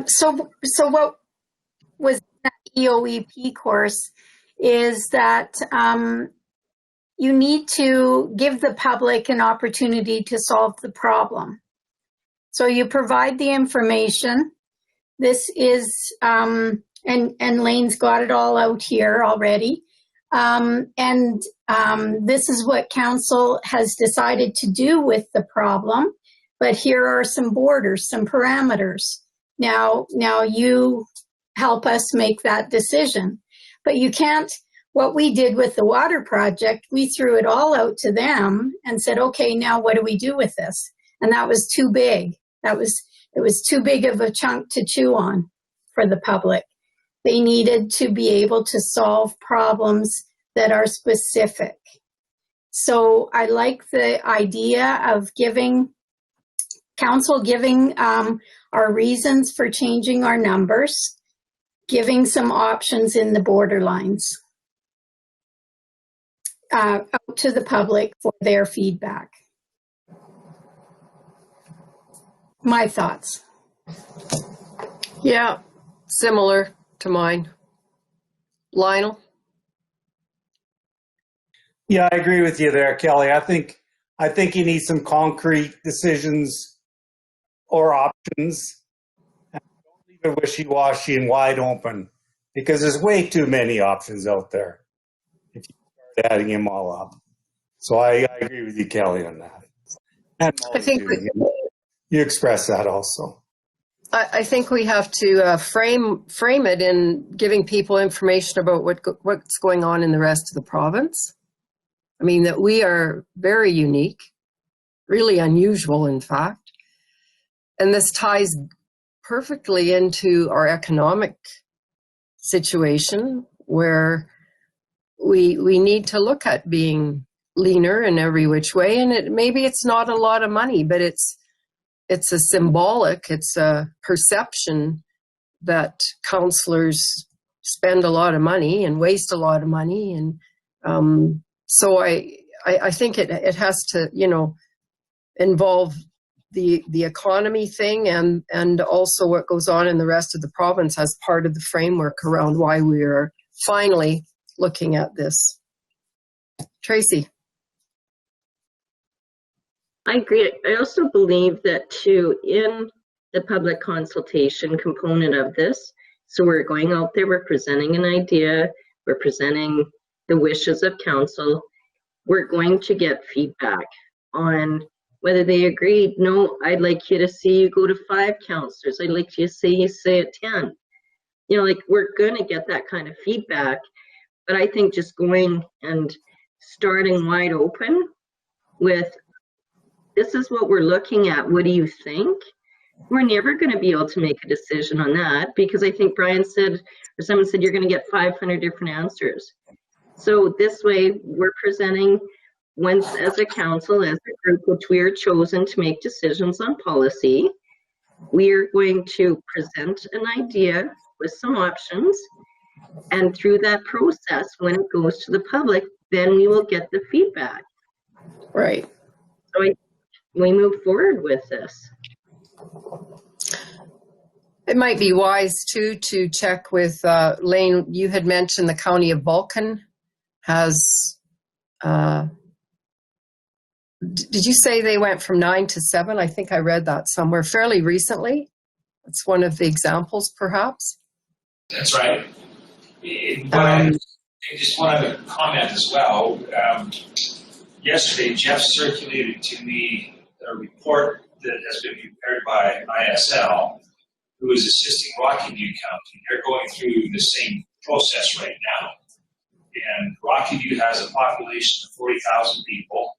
So what was that EOEP course is that you need to give the public an opportunity to solve the problem. So you provide the information. This is, and Lane's got it all out here already. This is what council has decided to do with the problem. But here are some borders, some parameters. Now you help us make that decision. But you can't, what we did with the water project, we threw it all out to them and said, okay, now what do we do with this? And that was too big. It was too big of a chunk to chew on for the public. They needed to be able to solve problems that are specific. So I like the idea of council giving our reasons for changing our numbers, giving some options in the borderlines out to the public for their feedback. My thoughts. Yeah, similar to mine. Lionel? Yeah, I agree with you there, Kelly. I think you need some concrete decisions or options. And don't leave it wishy-washy and wide open, because there's way too many options out there if you start adding them all up. So I agree with you, Kelly, on that. And I think you express that also. I think we have to frame it in giving people information about what's going on in the rest of the province. I mean, that we are very unique, really unusual, in fact. And this ties perfectly into our economic situation, where we need to look at being leaner in every which way. And maybe it's not a lot of money, but it's a symbolic, it's a perception that councillors spend a lot of money and waste a lot of money. And so I think it has to, you know, involve the economy thing and also what goes on in the rest of the province as part of the framework around why we are finally looking at this. Tracy. I agree. I also believe that too, in the public consultation component of this, so we're going out there, we're presenting an idea, we're presenting the wishes of council, we're going to get feedback on whether they agreed. No, I'd like you to see you go to 5 councillors. I'd like you to say it 10. You know, like, we're going to get that kind of feedback. But I think just going and starting wide open with, this is what we're looking at, what do you think? We're never going to be able to make a decision on that, because I think Brian said, or someone said, you're going to get 500 different answers. So this way, we're presenting, once as a council, as a group which we are chosen to make decisions on policy, we are going to present an idea with some options, and through that process, when it goes to the public, then we will get the feedback. Right. So we move forward with this. It might be wise too to check with Lane. You had mentioned the County of Vulcan has. Did you say they went from 9 to 7? I think I read that somewhere fairly recently. That's one of the examples, perhaps. That's right. I just want to comment as well. Yesterday, Jeff circulated to me a report that has been prepared by ISL, who is assisting Rocky-View County. They're going through the same process right now. And Rocky-View has a population of 40,000 people.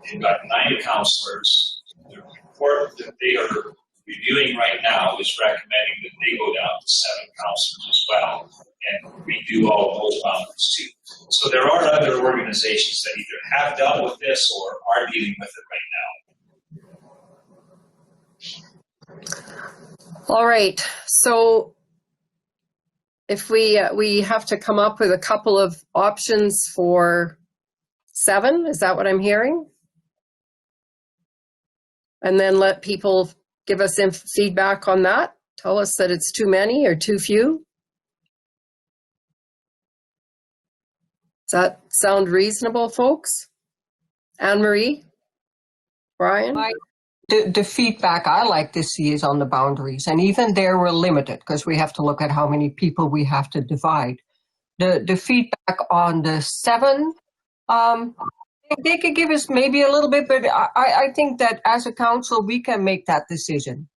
They've got 9 councillors. The report that they are reviewing right now is recommending that they go down to 7 councillors as well and redo all of those boundaries too. So there are other organizations that either have dealt with this or are dealing with it right now. All right. So if we have to come up with a couple of options for 7, is that what I'm hearing? And then let people give us feedback on that. Tell us that it's too many or too few. Does that sound reasonable, folks? Anne-Marie? Brian? The feedback I like to see is on the boundaries, and even there we're limited because we have to look at how many people we have to divide. The feedback on the 7, they could give us maybe a little bit, but I think that as a council we can make that decision.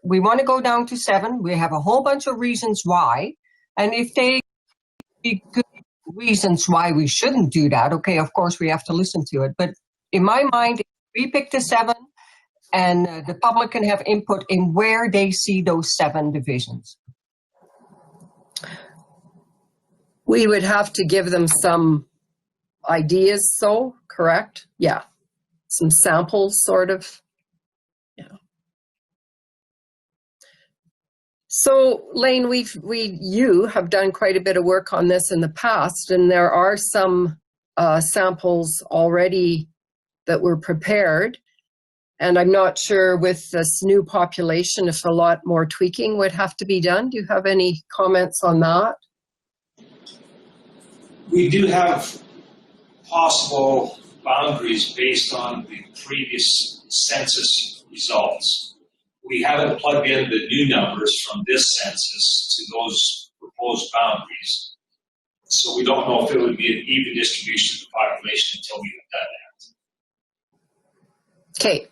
We want to go down to 7. We have a whole bunch of reasons why, and if they give good reasons why we shouldn't do that, okay, of course we have to listen to it. But in my mind, if we pick the 7, and the public can have input in where they see those 7 divisions. We would have to give them some ideas, so correct? Yeah, some samples, sort of. Yeah. So, Lane, you have done quite a bit of work on this in the past, and there are some samples already that were prepared. And I'm not sure with this new population if a lot more tweaking would have to be done. Do you have any comments on that? We do have possible boundaries based on the previous census results. We haven't plugged in the new numbers from this census to those proposed boundaries. So we don't know if it would be an even distribution of the population until we have done that. Okay.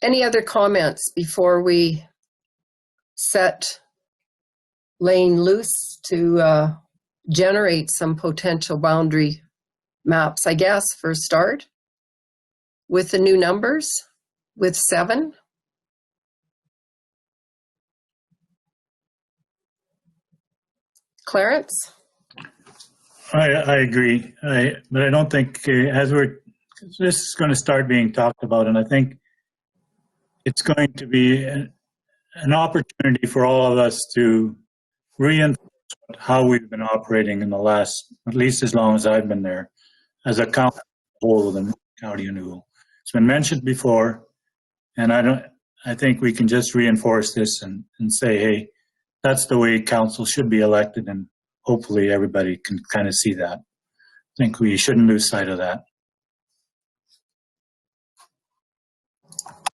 Any other comments before we set Lane loose to generate some potential boundary maps, I guess, for a start, with the new numbers, with 7? Clarence? I agree, but I don't think this is going to start being talked about, and I think it's going to be an opportunity for all of us to reinforce how we've been operating in the last, at least as long as I've been there, as a county whole of the County of Newell. It's been mentioned before, and I think we can just reinforce this and say, hey, that's the way council should be elected, and hopefully everybody can kind of see that. I think we shouldn't lose sight of that.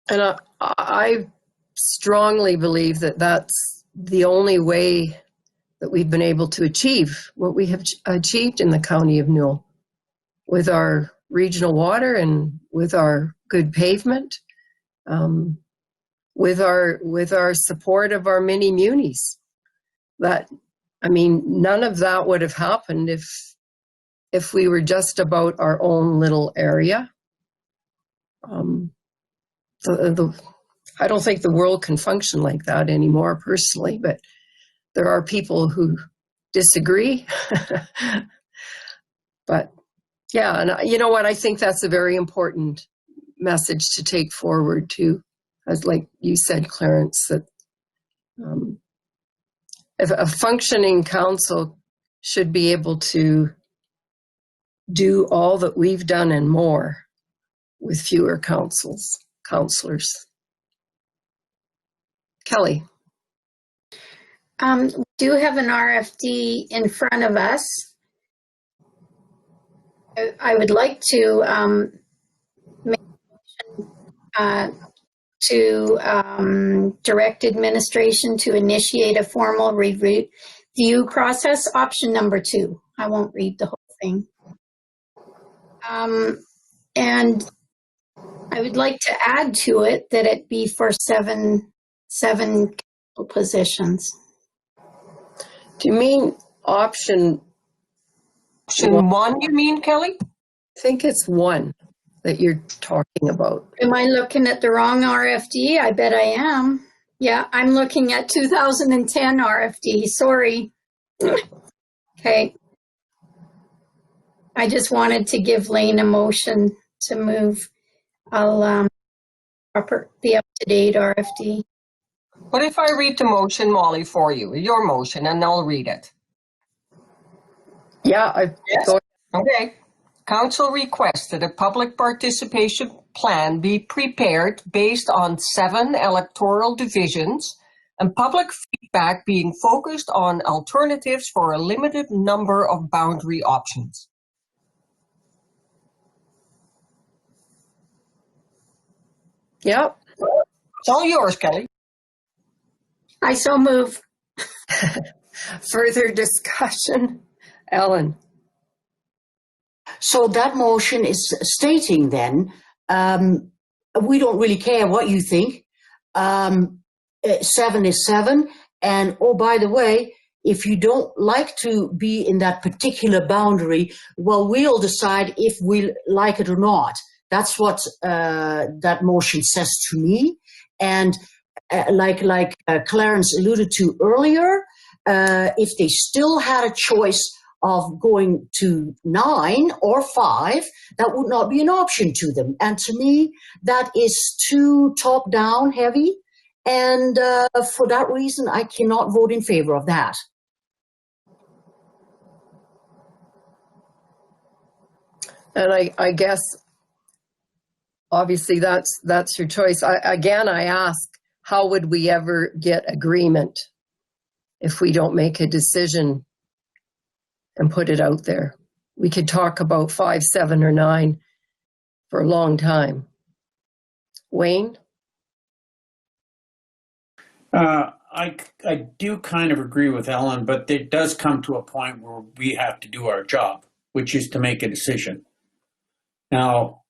And I strongly believe that that's the only way that we've been able to achieve what we have achieved in the County of Newell, with our regional water and with our good pavement, with our support of our mini munis. That, I mean, none of that would have happened if we were just about our own little area. I don't think the world can function like that anymore, personally, but there are people who disagree. But yeah, and you know what? I think that's a very important message to take forward too, as like you said, Clarence, that if a functioning council should be able to do all that we've done and more with fewer counselors. Kelly. We do have an RFD in front of us. I would like to make to direct administration to initiate a formal review process, option number 2. I won't read the whole thing. And I would like to add to it that it be for seven positions. Do you mean option? Option 1, you mean, Kelly? I think it's 1 that you're talking about. Am I looking at the wrong RFD? I bet I am. Yeah, I'm looking at 2010 RFD. Sorry. Okay. I just wanted to give Lane a motion to move. I'll the up-to-date RFD. What if I read the motion, Molly, for you? Your motion, and I'll read it. Yeah. Yes. Okay. Council requests that a public participation plan be prepared based on 7 electoral divisions and public feedback being focused on alternatives for a limited number of boundary options. Yep. It's all yours, Kelly. I so move. Further discussion? Ellen. So that motion is stating then, we don't really care what you think. 7 is 7. And oh, by the way, if you don't like to be in that particular boundary, well, we'll decide if we like it or not. That's what that motion says to me. And like Clarence alluded to earlier, if they still had a choice of going to 9 or 5, that would not be an option to them. And to me, that is too top-down heavy. And for that reason, I cannot vote in favor of that. And I guess, obviously, that's your choice. I ask, how would we ever get agreement if we don't make a decision and put it out there? We could talk about 5, 7, or 9 for a long time. Wayne? I do kind of agree with Ellen, but it does come to a point where we have to do our job, which is to make a decision. Now,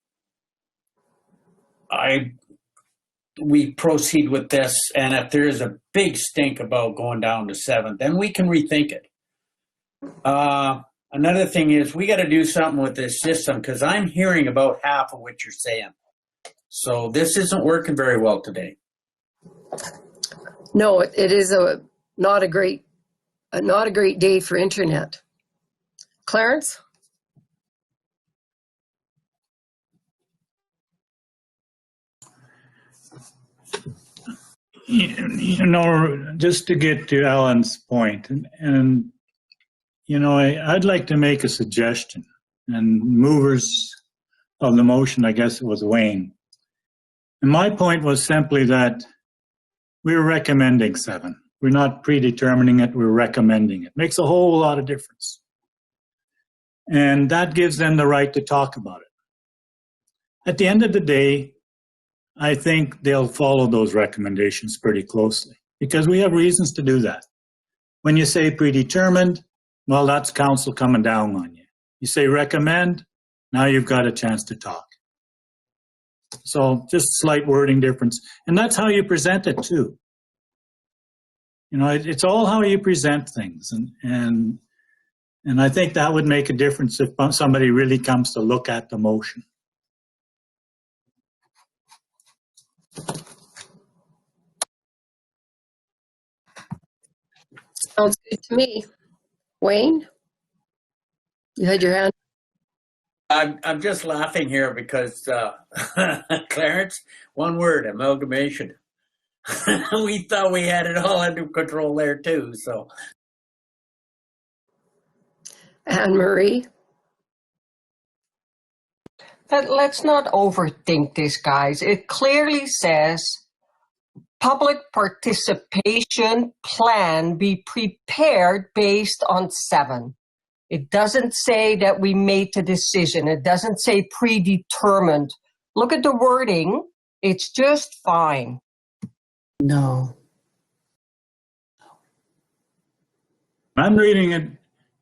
we proceed with this, and if there is a big stink about going down to 7, then we can rethink it. Another thing is we got to do something with this system, because I'm hearing about half of what you're saying. So this isn't working very well today. No, it is not a great day for internet. Clarence? You know, just to get to Ellen's point, and you know, I'd like to make a suggestion, and movers of the motion, I guess it was Wayne. And my point was simply that we're recommending 7. We're not predetermining it, we're recommending it. Makes a whole lot of difference. And that gives them the right to talk about it. At the end of the day, I think they'll follow those recommendations pretty closely, because we have reasons to do that. When you say predetermined, well, that's council coming down on you. You say recommend, now you've got a chance to talk. So just slight wording difference. And that's how you present it too. You know, it's all how you present things. And I think that would make a difference if somebody really comes to look at the motion. Sounds good to me. Wayne? You had your hand? I'm just laughing here because Clarence, one word, amalgamation. We thought we had it all under control there too, so. Anne Marie? But let's not overthink this, guys. It clearly says public participation plan be prepared based on 7. It doesn't say that we made the decision. It doesn't say predetermined. Look at the wording. It's just fine. No. I'm reading it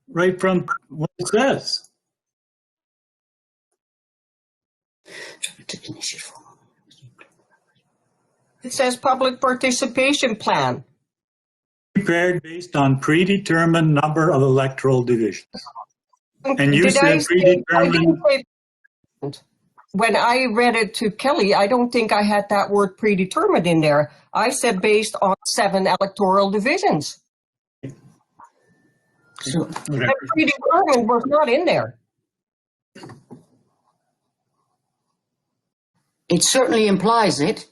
right from what it says. It says public participation plan. Prepared based on predetermined number of electoral divisions. And you Did I said say- I predetermined. didn't say- when I read it to Kelly, I don't think I had that word predetermined in there. I said based on 7 electoral divisions. So That predetermined was not in there. it certainly implies it.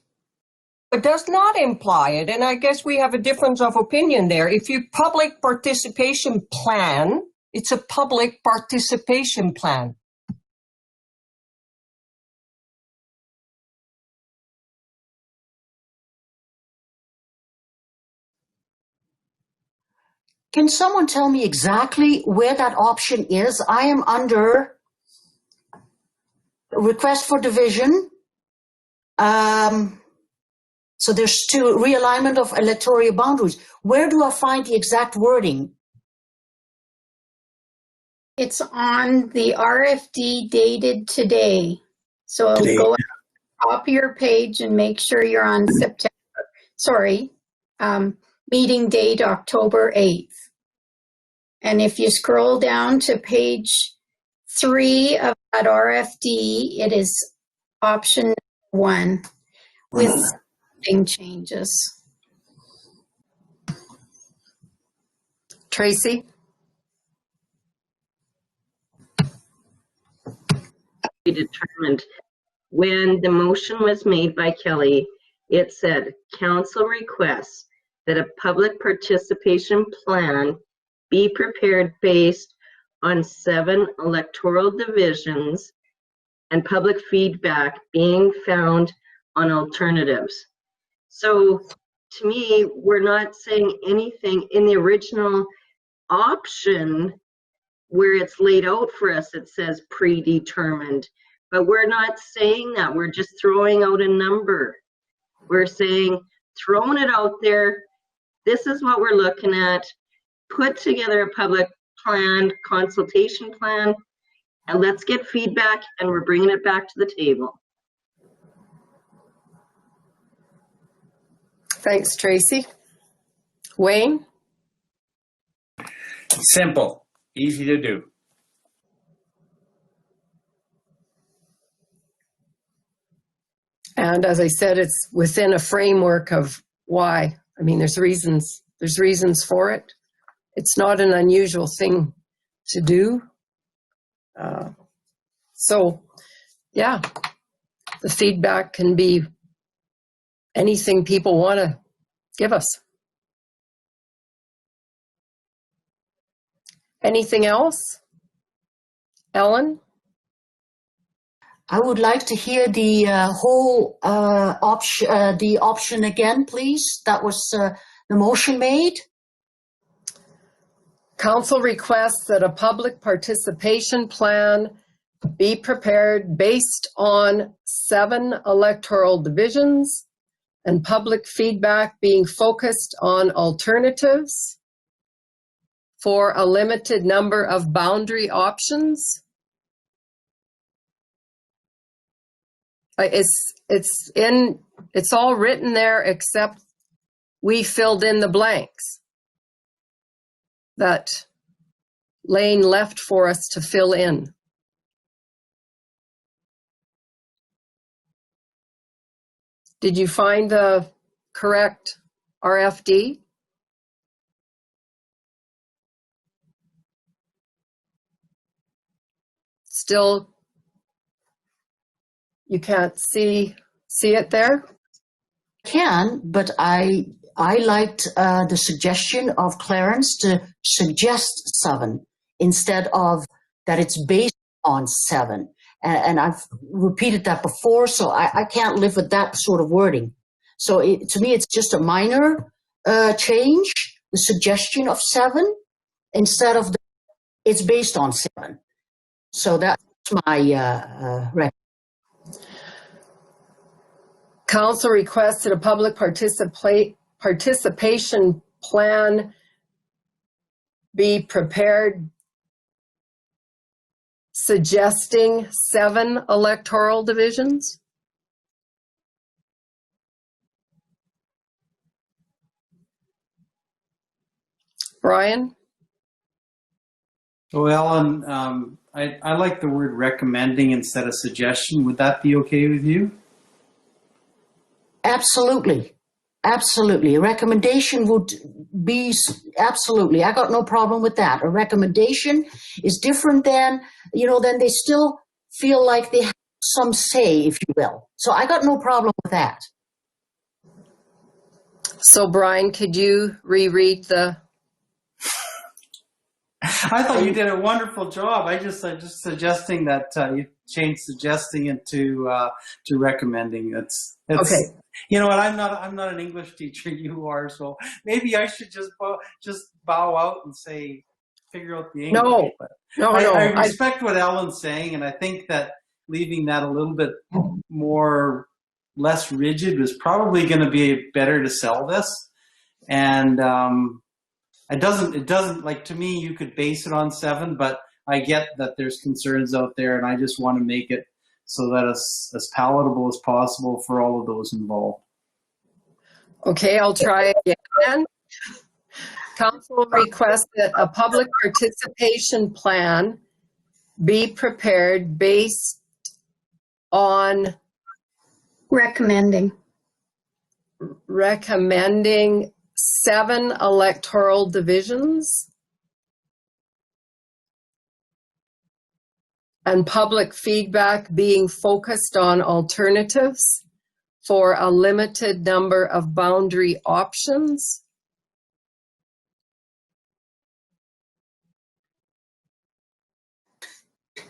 It does not imply it, and I guess we have a difference of opinion there. If you public participation plan, it's a public participation plan. Can someone tell me exactly where that option is? I am under request for division. So there's 2, realignment of electoral boundaries. Where do I find the exact wording? It's on the RFD dated today. So go to the top of your page and make sure you're on meeting date October 8th. And if you scroll down to page 3 of that RFD, it is option 1 with changes. Tracy? Determined. When the motion was made by Kelly, it said, council requests that a public participation plan be prepared based on 7 electoral divisions and public feedback being found on alternatives. So to me, we're not saying anything in the original option where it's laid out for us. It says predetermined, but we're not saying that. We're just throwing out a number. We're saying, throwing it out there. This is what we're looking at. Put together a public plan, consultation plan, and let's get feedback, and we're bringing it back to the table. Thanks, Tracy. Wayne? Simple, easy to do. And as I said, it's within a framework of why. I mean, there's reasons for it. It's not an unusual thing to do. So, yeah, the feedback can be anything people want to give us. Anything else? Ellen? I would like to hear the whole option again, please. That was the motion made. Council requests that a public participation plan be prepared based on 7 electoral divisions and public feedback being focused on alternatives for a limited number of boundary options. It's all written there except we filled in the blanks that Lane left for us to fill in. Did you find the correct RFD? Still, you can't see it there? Can, but I liked the suggestion of Clarence to suggest 7 instead of that it's based on 7. And I've repeated that before, so I can't live with that sort of wording. So to me, it's just a minor change, the suggestion of 7, instead of it's based on 7. So that's my recommendation. Council requests that a public participation plan be prepared suggesting 7 electoral divisions. Brian? So Ellen, I like the word recommending instead of suggestion. Would that be okay with you? Absolutely. Absolutely. A recommendation would be, absolutely. I got no problem with that. A recommendation is different than, then they still feel like they have some say, if you will. So I got no problem with that. So Brian, could you reread the? I thought you did a wonderful job. I'm just suggesting that you change suggesting into to recommending. It's okay. You know what? I'm not an English teacher. You are, so maybe I should just bow out and say figure out the English. No. I respect what Ellen's saying, and I think that leaving that a little bit less rigid is probably going to be better to sell this. And it doesn't like, to me, you could base it on 7, but I get that there's concerns out there, and I just want to make it so that it's as palatable as possible for all of those involved. Okay, I'll try again. Council requests that a public participation plan be prepared based on Recommending 7 electoral divisions and public feedback being focused on alternatives for a limited number of boundary options.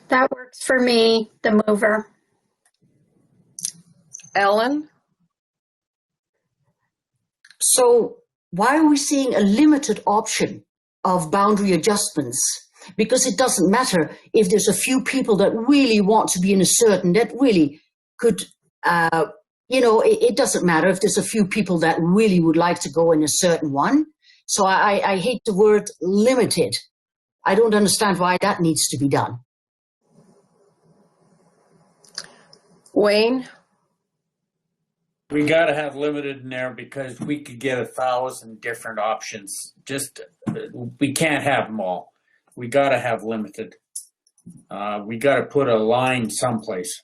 That works for me, the mover. Ellen? So why are we seeing a limited option of boundary adjustments? Because it doesn't matter if there's a few people that really want to be in a certain, that really could, it doesn't matter if there's a few people that really would like to go in a certain one. So I hate the word limited. I don't understand why that needs to be done. Wayne? We got to have limited in there because we could get 1,000 different options. We can't have them all. We got to have limited. We got to put a line someplace.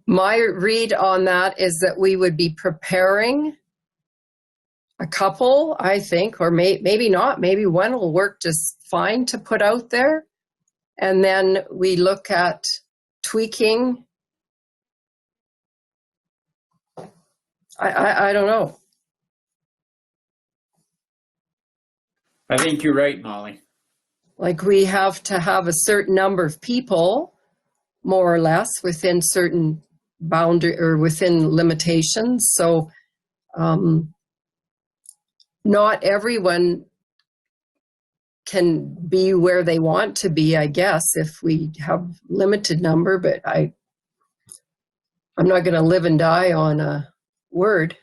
My read on that is that we would be preparing a couple, I think, or maybe not. Maybe one will work just fine to put out there. And then we look at tweaking. I don't know. I think you're right, Molly. Like we have to have a certain number of people, more or less, within certain boundary or within limitations. So not everyone can be where they want to be, I guess, if we have limited number, but I'm not going to live and die on a word.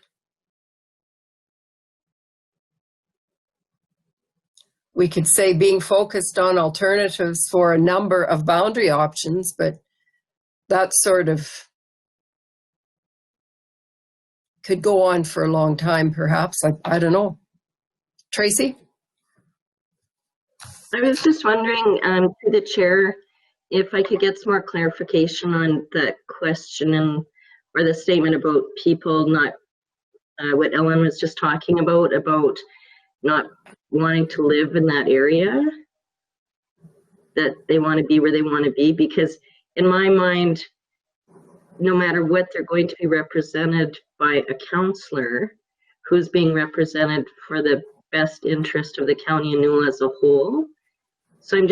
We could say being focused on alternatives for a number of boundary options, but that sort of could go on for a long time, perhaps. I don't know. Tracy? I was just wondering, to the chair, if I could get some more clarification on the question or the statement about people not, what Ellen was just talking about not wanting to live in that area, that they want to be where they want to be, because in my mind, no matter what, they're going to be represented by a counselor who's being represented for the best interest of the county and Newell as a whole. So I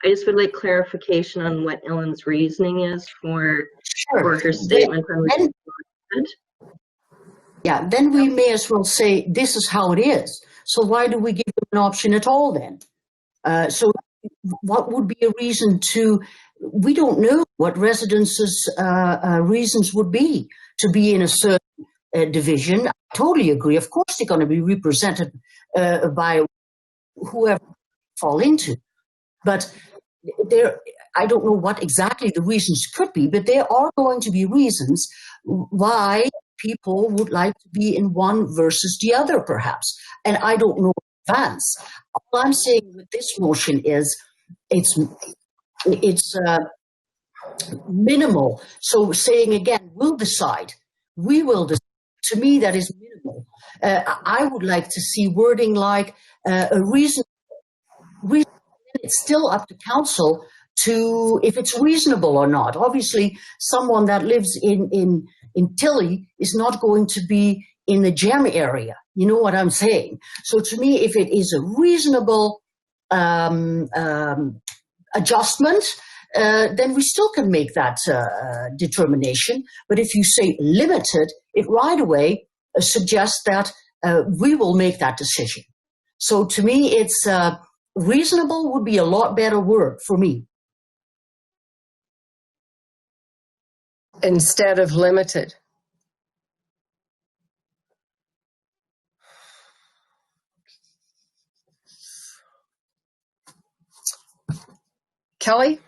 just would like clarification on what Ellen's reasoning is for her statement. Yeah, then we may as well say this is how it is. So why do we give them an option at all then? So what would be a reason to, we don't know what residents' reasons would be to be in a certain division. I totally agree. Of course they're going to be represented by whoever they fall into. But I don't know what exactly the reasons could be, but there are going to be reasons why people would like to be in one versus the other, perhaps. And I don't know in advance. All I'm saying with this motion is it's minimal. So saying again, we'll decide. We will decide. To me, that is minimal. I would like to see wording like a reason. It's still up to council to, if it's reasonable or not. Obviously, someone that lives in Tilly is not going to be in the gem area. You know what I'm saying? So to me, if it is a reasonable adjustment, then we still can make that determination. But if you say limited, it right away suggests that we will make that decision. So to me, it's reasonable would be a lot better word for me. Instead of limited. Kelly?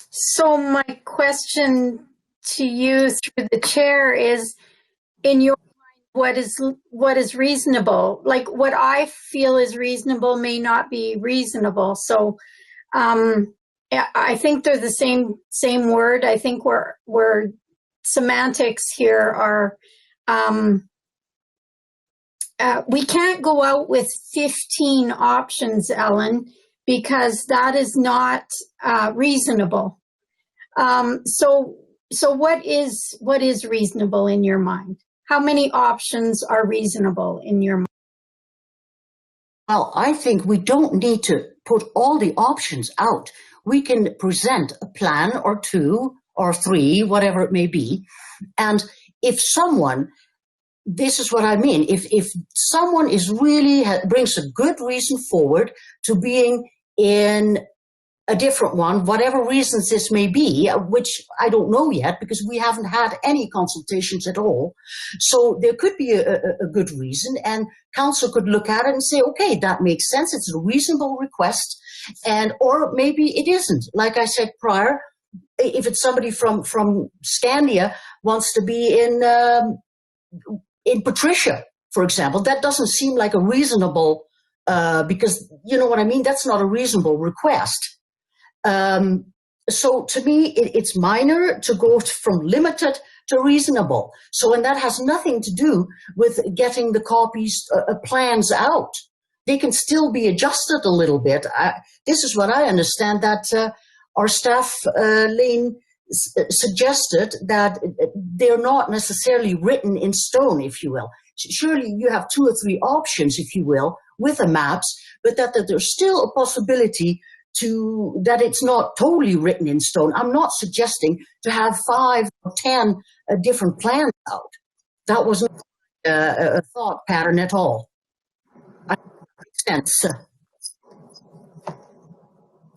So my question to you through the chair is, in your mind, what is reasonable? Like what I feel is reasonable may not be reasonable. So I think they're the same word. I think we're semantics here are, we can't go out with 15 options, Ellen, because that is not reasonable. So what is reasonable in your mind? How many options are reasonable in your mind? Well, I think we don't need to put all the options out. We can present a plan or two or three, whatever it may be. And if someone, this is what I mean, if someone is really brings a good reason forward to being in a different one, whatever reasons this may be, which I don't know yet because we haven't had any consultations at all. So there could be a good reason, and council could look at it and say, okay, that makes sense. It's a reasonable request, or maybe it isn't. Like I said prior, if it's somebody from Scandia wants to be in Patricia, for example, that doesn't seem like a reasonable, because you know what I mean? That's not a reasonable request. So to me, it's minor to go from limited to reasonable. So, and that has nothing to do with getting the copies, plans out. They can still be adjusted a little bit. This is what I understand that our staff, Lane, suggested that they're not necessarily written in stone, if you will. Surely you have 2 or 3 options, if you will, with the maps, but that there's still a possibility that it's not totally written in stone. I'm not suggesting to have 5 or 10 different plans out. That wasn't a thought pattern at all. I make sense.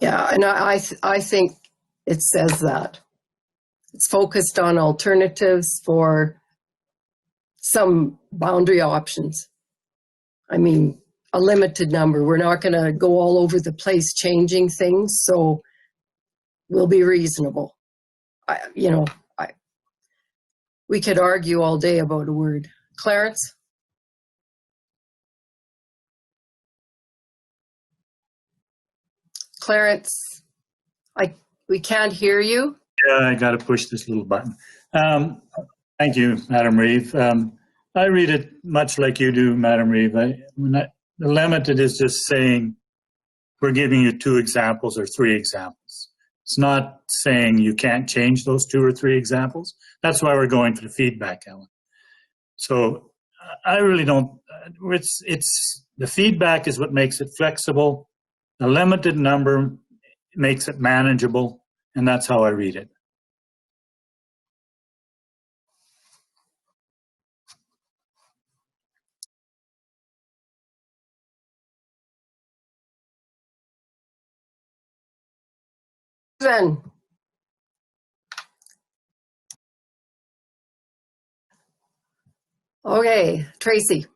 Yeah, and I think it says that. It's focused on alternatives for some boundary options. I mean, a limited number. We're not going to go all over the place changing things, so we'll be reasonable. We could argue all day about a word. Clarence? Clarence, we can't hear you. Yeah, I got to push this little button. Thank you, Madam Reeve. I read it much like you do, Madam Reeve. The limited is just saying we're giving you 2 examples or 3 examples. It's not saying you can't change those 2 or 3 examples. That's why we're going for the feedback, Ellen. So I really don't. It's the feedback is what makes it flexible. The limited number makes it manageable, and that's how I read it. Then, okay, Tracy.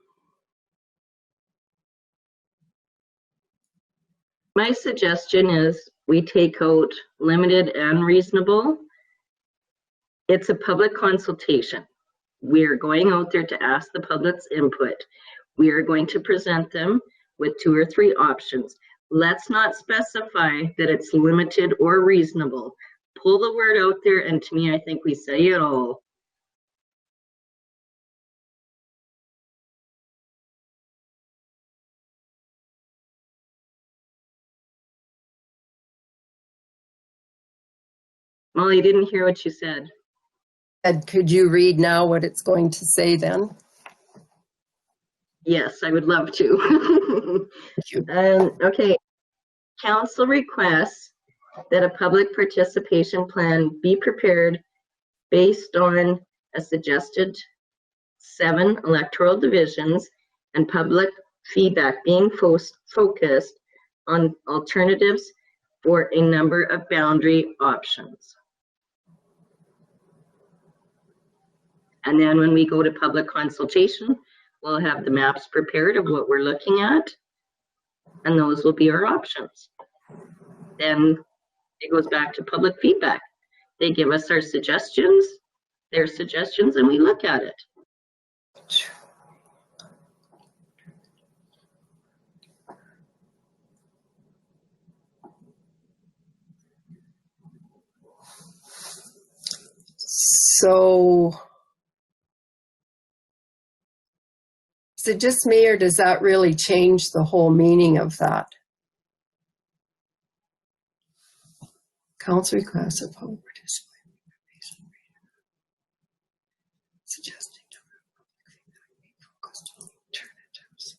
My suggestion is we take out limited and reasonable. It's a public consultation. We're going out there to ask the public's input. We are going to present them with 2 or 3 options. Let's not specify that it's limited or reasonable. Pull the word out there, and to me, I think we say it all. Molly, didn't hear what you said. Ed, could you read now what it's going to say then? Yes, I would love to. Okay, council requests that a public participation plan be prepared based on a suggested 7 electoral divisions and public feedback being focused on alternatives for a number of boundary options. And then when we go to public consultation, we'll have the maps prepared of what we're looking at, and those will be our options. Then it goes back to public feedback. They give us our suggestions, their suggestions, and we look at it. So, is it just me, or does that really change the whole meaning of that? Council requests of public participation. Suggesting focused on alternatives.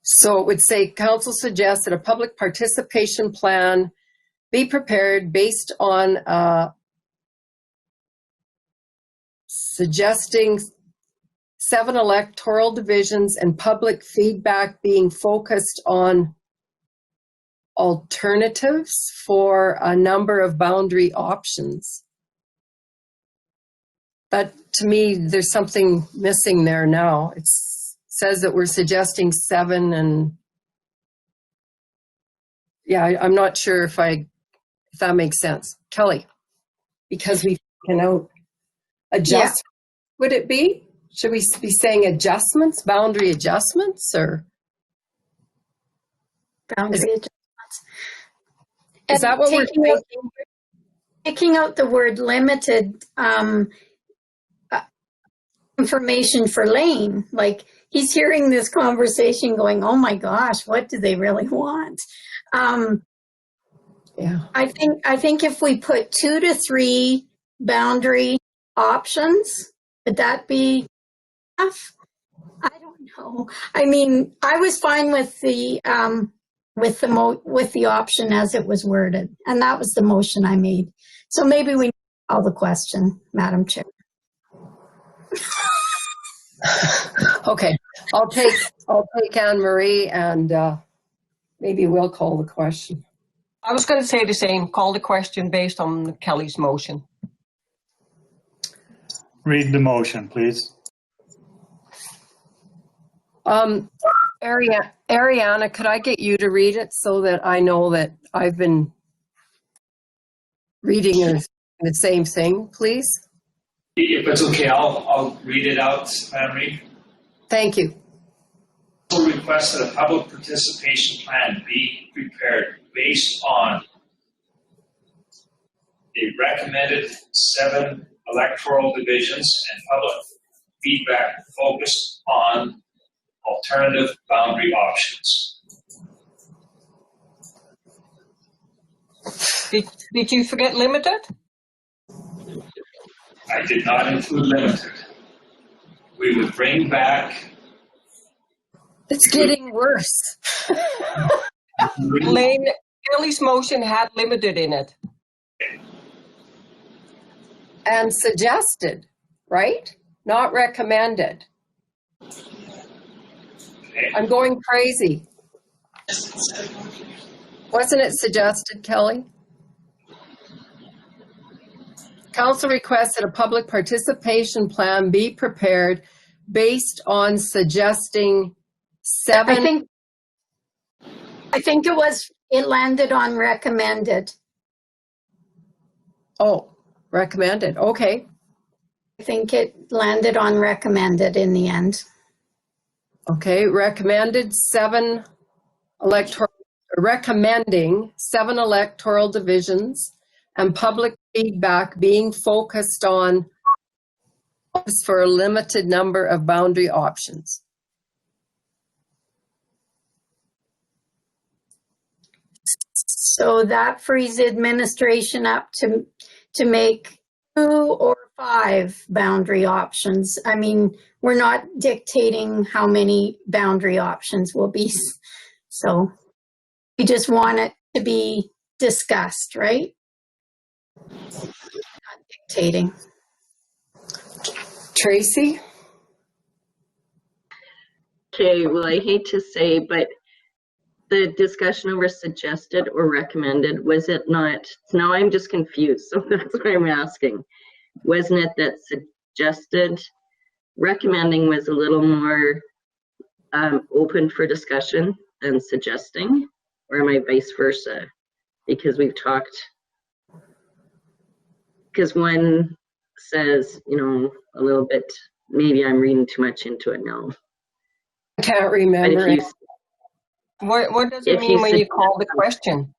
So it would say, council suggests that a public participation plan be prepared based on suggesting 7 electoral divisions and public feedback being focused on alternatives for a number of boundary options. But to me, there's something missing there now. It says that we're suggesting 7, and yeah, I'm not sure if that makes sense. Kelly, because we can out adjust, yeah. Would it be? Should we be saying adjustments, boundary adjustments, or? Boundary adjustments. Is that what we're thinking? Taking out the word limited information for Lane, like he's hearing this conversation going, oh my gosh, what do they really want? Yeah. I think if we put 2 to 3 boundary options, would that be enough? I don't know. I mean, I was fine with the option as it was worded, and that was the motion I made. So maybe we call the question, Madam Chair. Okay, I'll take Anne Marie, and maybe we'll call the question. I was going to say the same. Call the question based on Kelly's motion. Read the motion, please. Ariana, could I get you to read it so that I know that I've been reading the same thing, please? If it's okay, I'll read it out, Madam Reid. Thank you. Request that a public participation plan be prepared based on the recommended 7 electoral divisions and public feedback focused on alternative boundary options. Did you forget limited? I did not include limited. We would bring back. It's getting worse. Lane, Kelly's motion had limited in it. And suggested, right? Not recommended. I'm going crazy. Wasn't it suggested, Kelly? Council requests that a public participation plan be prepared based on suggesting 7. I think it landed on recommended. Oh, recommended. Okay. I think it landed on recommended in the end. Okay. Recommending 7 electoral divisions and public feedback being focused on for a limited number of boundary options. So that frees administration up to make 2 or 5 boundary options. I mean, we're not dictating how many boundary options will be. So we just want it to be discussed, right? Not dictating. Tracy? Okay, well, I hate to say, but the discussion over suggested or recommended, was it not? Now I'm just confused, so that's why I'm asking. Wasn't it that suggested, recommending was a little more open for discussion than suggesting? Or am I vice versa? Because we've talked, because one says, you know, a little bit, maybe I'm reading too much into it now. I can't remember. But if you, What does it mean when you call the question?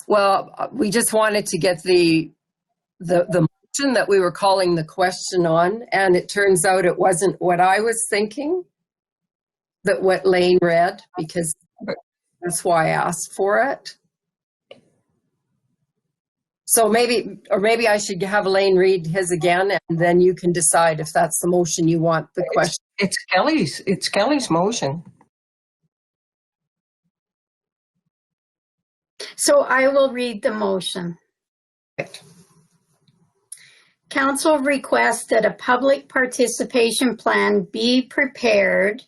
Well, we just wanted to get the motion that we were calling the question on, and it turns out it wasn't what I was thinking, that what Lane read, because that's why I asked for it. So maybe I should have Lane read his again, and then you can decide if that's the motion you want the question. It's Kelly's motion. So I will read the motion. Council requests that a public participation plan be prepared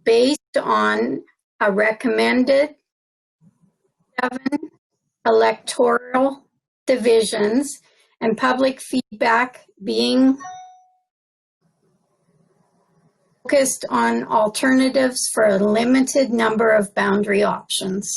based on a recommended 7 electoral divisions and public feedback being focused on alternatives for a limited number of boundary options.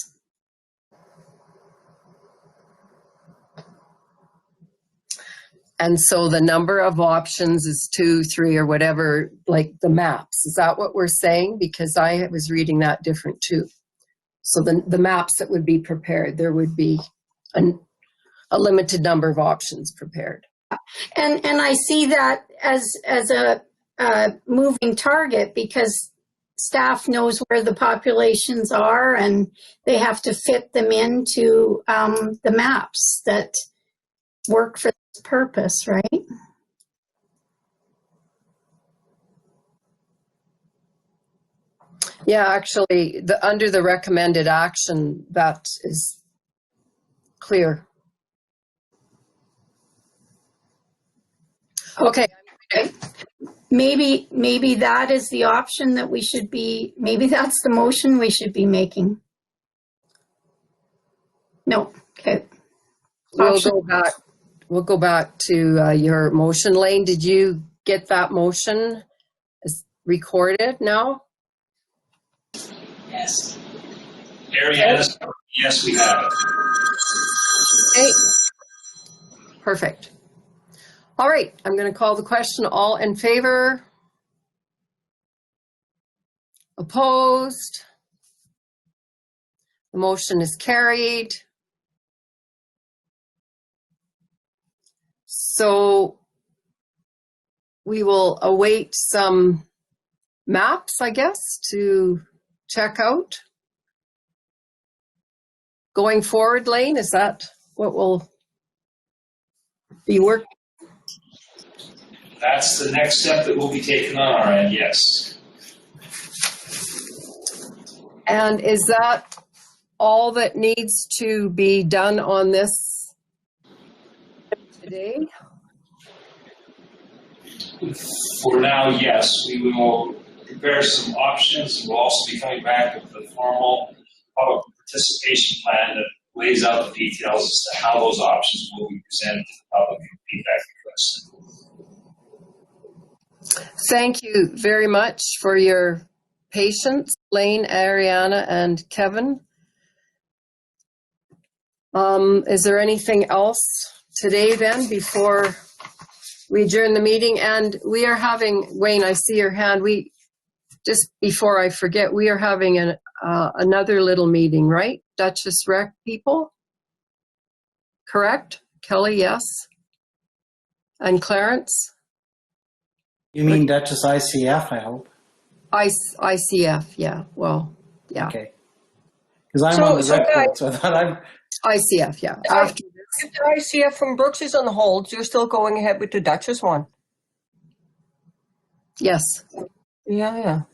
And so the number of options is 2, 3, or whatever, like the maps. Is that what we're saying? Because I was reading that different too. So the maps that would be prepared, there would be a limited number of options prepared. And I see that as a moving target, because staff knows where the populations are and they have to fit them into the maps that work for this purpose, right? Yeah, actually, under the recommended action, that is clear. Okay. Maybe that is the option that we should be, maybe that's the motion we should be making. No, okay. We'll go back to your motion. Lane, did you get that motion recorded now? Yes. Ariana, yes, we have it. Okay. Perfect. All right, I'm going to call the question. All in favor? Opposed? The motion is carried. So we will await some maps, I guess, to check out. Going forward, Lane, is that what will be working? That's the next step that will be taken on our end, yes. And is that all that needs to be done on this today? For now, yes, we will prepare some options. We'll also be coming back with the formal public participation plan that lays out the details as to how those options will be presented to the public and feedback requests. Thank you very much for your patience, Lane, Ariana, and Kevin. Is there anything else today then before we adjourn the meeting? And we are having, Wayne, I see your hand. Just before I forget, we are having another little meeting, right? Duchess Rec people? Correct? Kelly, yes? And Clarence? You mean Duchess ICF, I hope? ICF, yeah. Well, yeah. Okay. Because I'm on the record, so I thought I'm... ICF, yeah. After this. If the ICF from Brooks is on hold, you're still going ahead with the Duchess one? Yes. Yeah.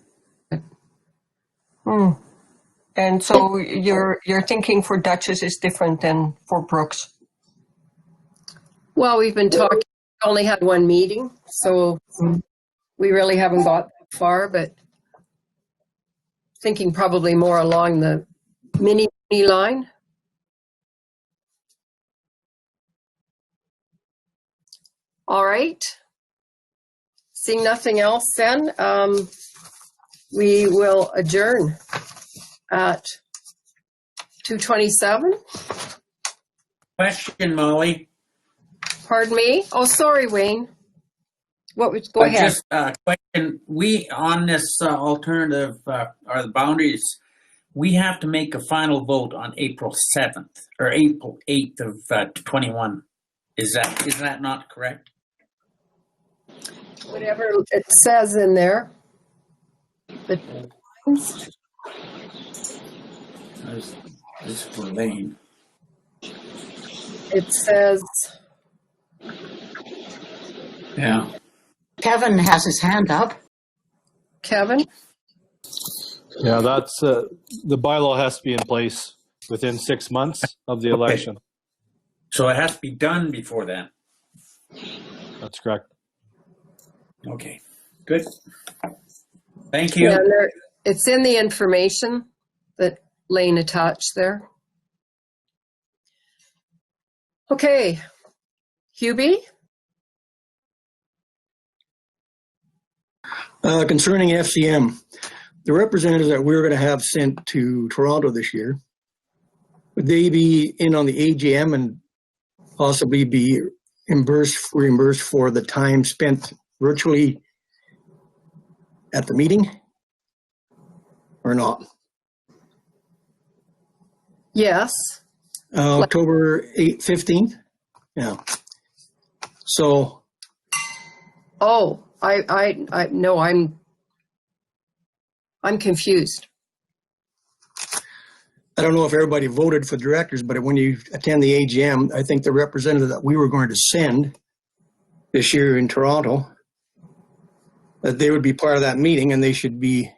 And so your thinking for Duchess is different than for Brooks? Well, we've been talking, only had one meeting, so we really haven't got that far, but thinking probably more along the mini line. All right. Seeing nothing else then, we will adjourn at 2:27. Question, Molly. Pardon me? Oh, sorry, Wayne. Go ahead. Just a question. We, on this alternative, or the boundaries, we have to make a final vote on April 7th or April 8th of 21. Is that not correct? Whatever it says in there. But This for Lane. it says, Yeah. Kevin has his hand up. Kevin? Yeah, that's the bylaw has to be in place within 6 months of the election. So it has to be done before then. That's correct. Okay, good. Thank you. Yeah, it's in the information that Lane attached there. Okay, Hubie? Concerning FCM, the representatives that we're going to have sent to Toronto this year, would they be in on the AGM and possibly be reimbursed for the time spent virtually at the meeting or not? Yes. October 8th, 15th? Yeah. So. Oh, no, I'm confused. I don't know if everybody voted for directors, but when you attend the AGM, I think the representative that we were going to send this year in Toronto, that they would be part of that meeting and they should be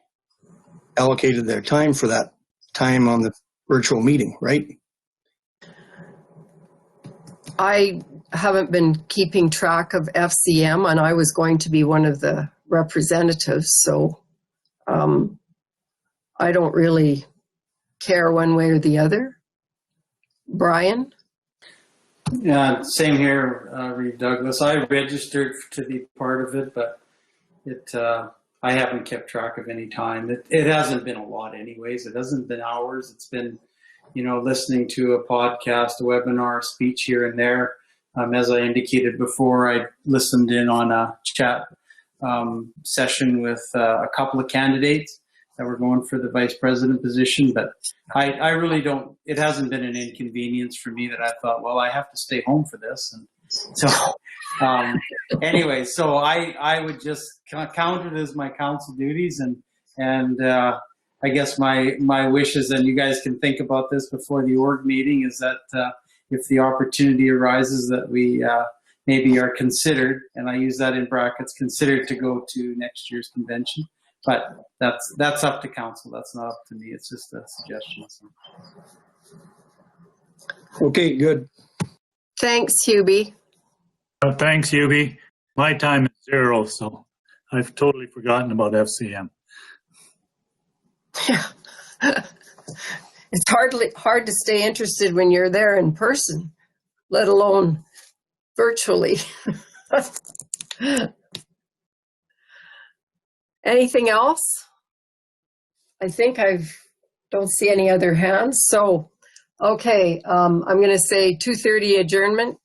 allocated their time for that time on the virtual meeting, right? I haven't been keeping track of FCM, and I was going to be one of the representatives, so I don't really care one way or the other. Brian? Yeah, same here, Reeve Douglas. I registered to be part of it, but I haven't kept track of any time. It hasn't been a lot anyways. It hasn't been hours. It's been, listening to a podcast, a webinar, a speech here and there. As I indicated before, I listened in on a chat session with a couple of candidates that were going for the vice president position, but I really don't, it hasn't been an inconvenience for me that I thought, well, I have to stay home for this. And so Anyway, so I would just count it as my council duties, and I guess my wishes, and you guys can think about this before the org meeting, is that if the opportunity arises that we maybe are considered, and I use that in brackets, considered to go to next year's convention. But that's up to council. That's not up to me. It's just a suggestion. So. Okay, good. Thanks, Hubie. Thanks, Hubie. My time is 0, so I've totally forgotten about FCM. Yeah. It's hard to stay interested when you're there in person, let alone virtually. Anything else? I think don't see any other hands. So, okay, I'm going to say 2:30 adjournment.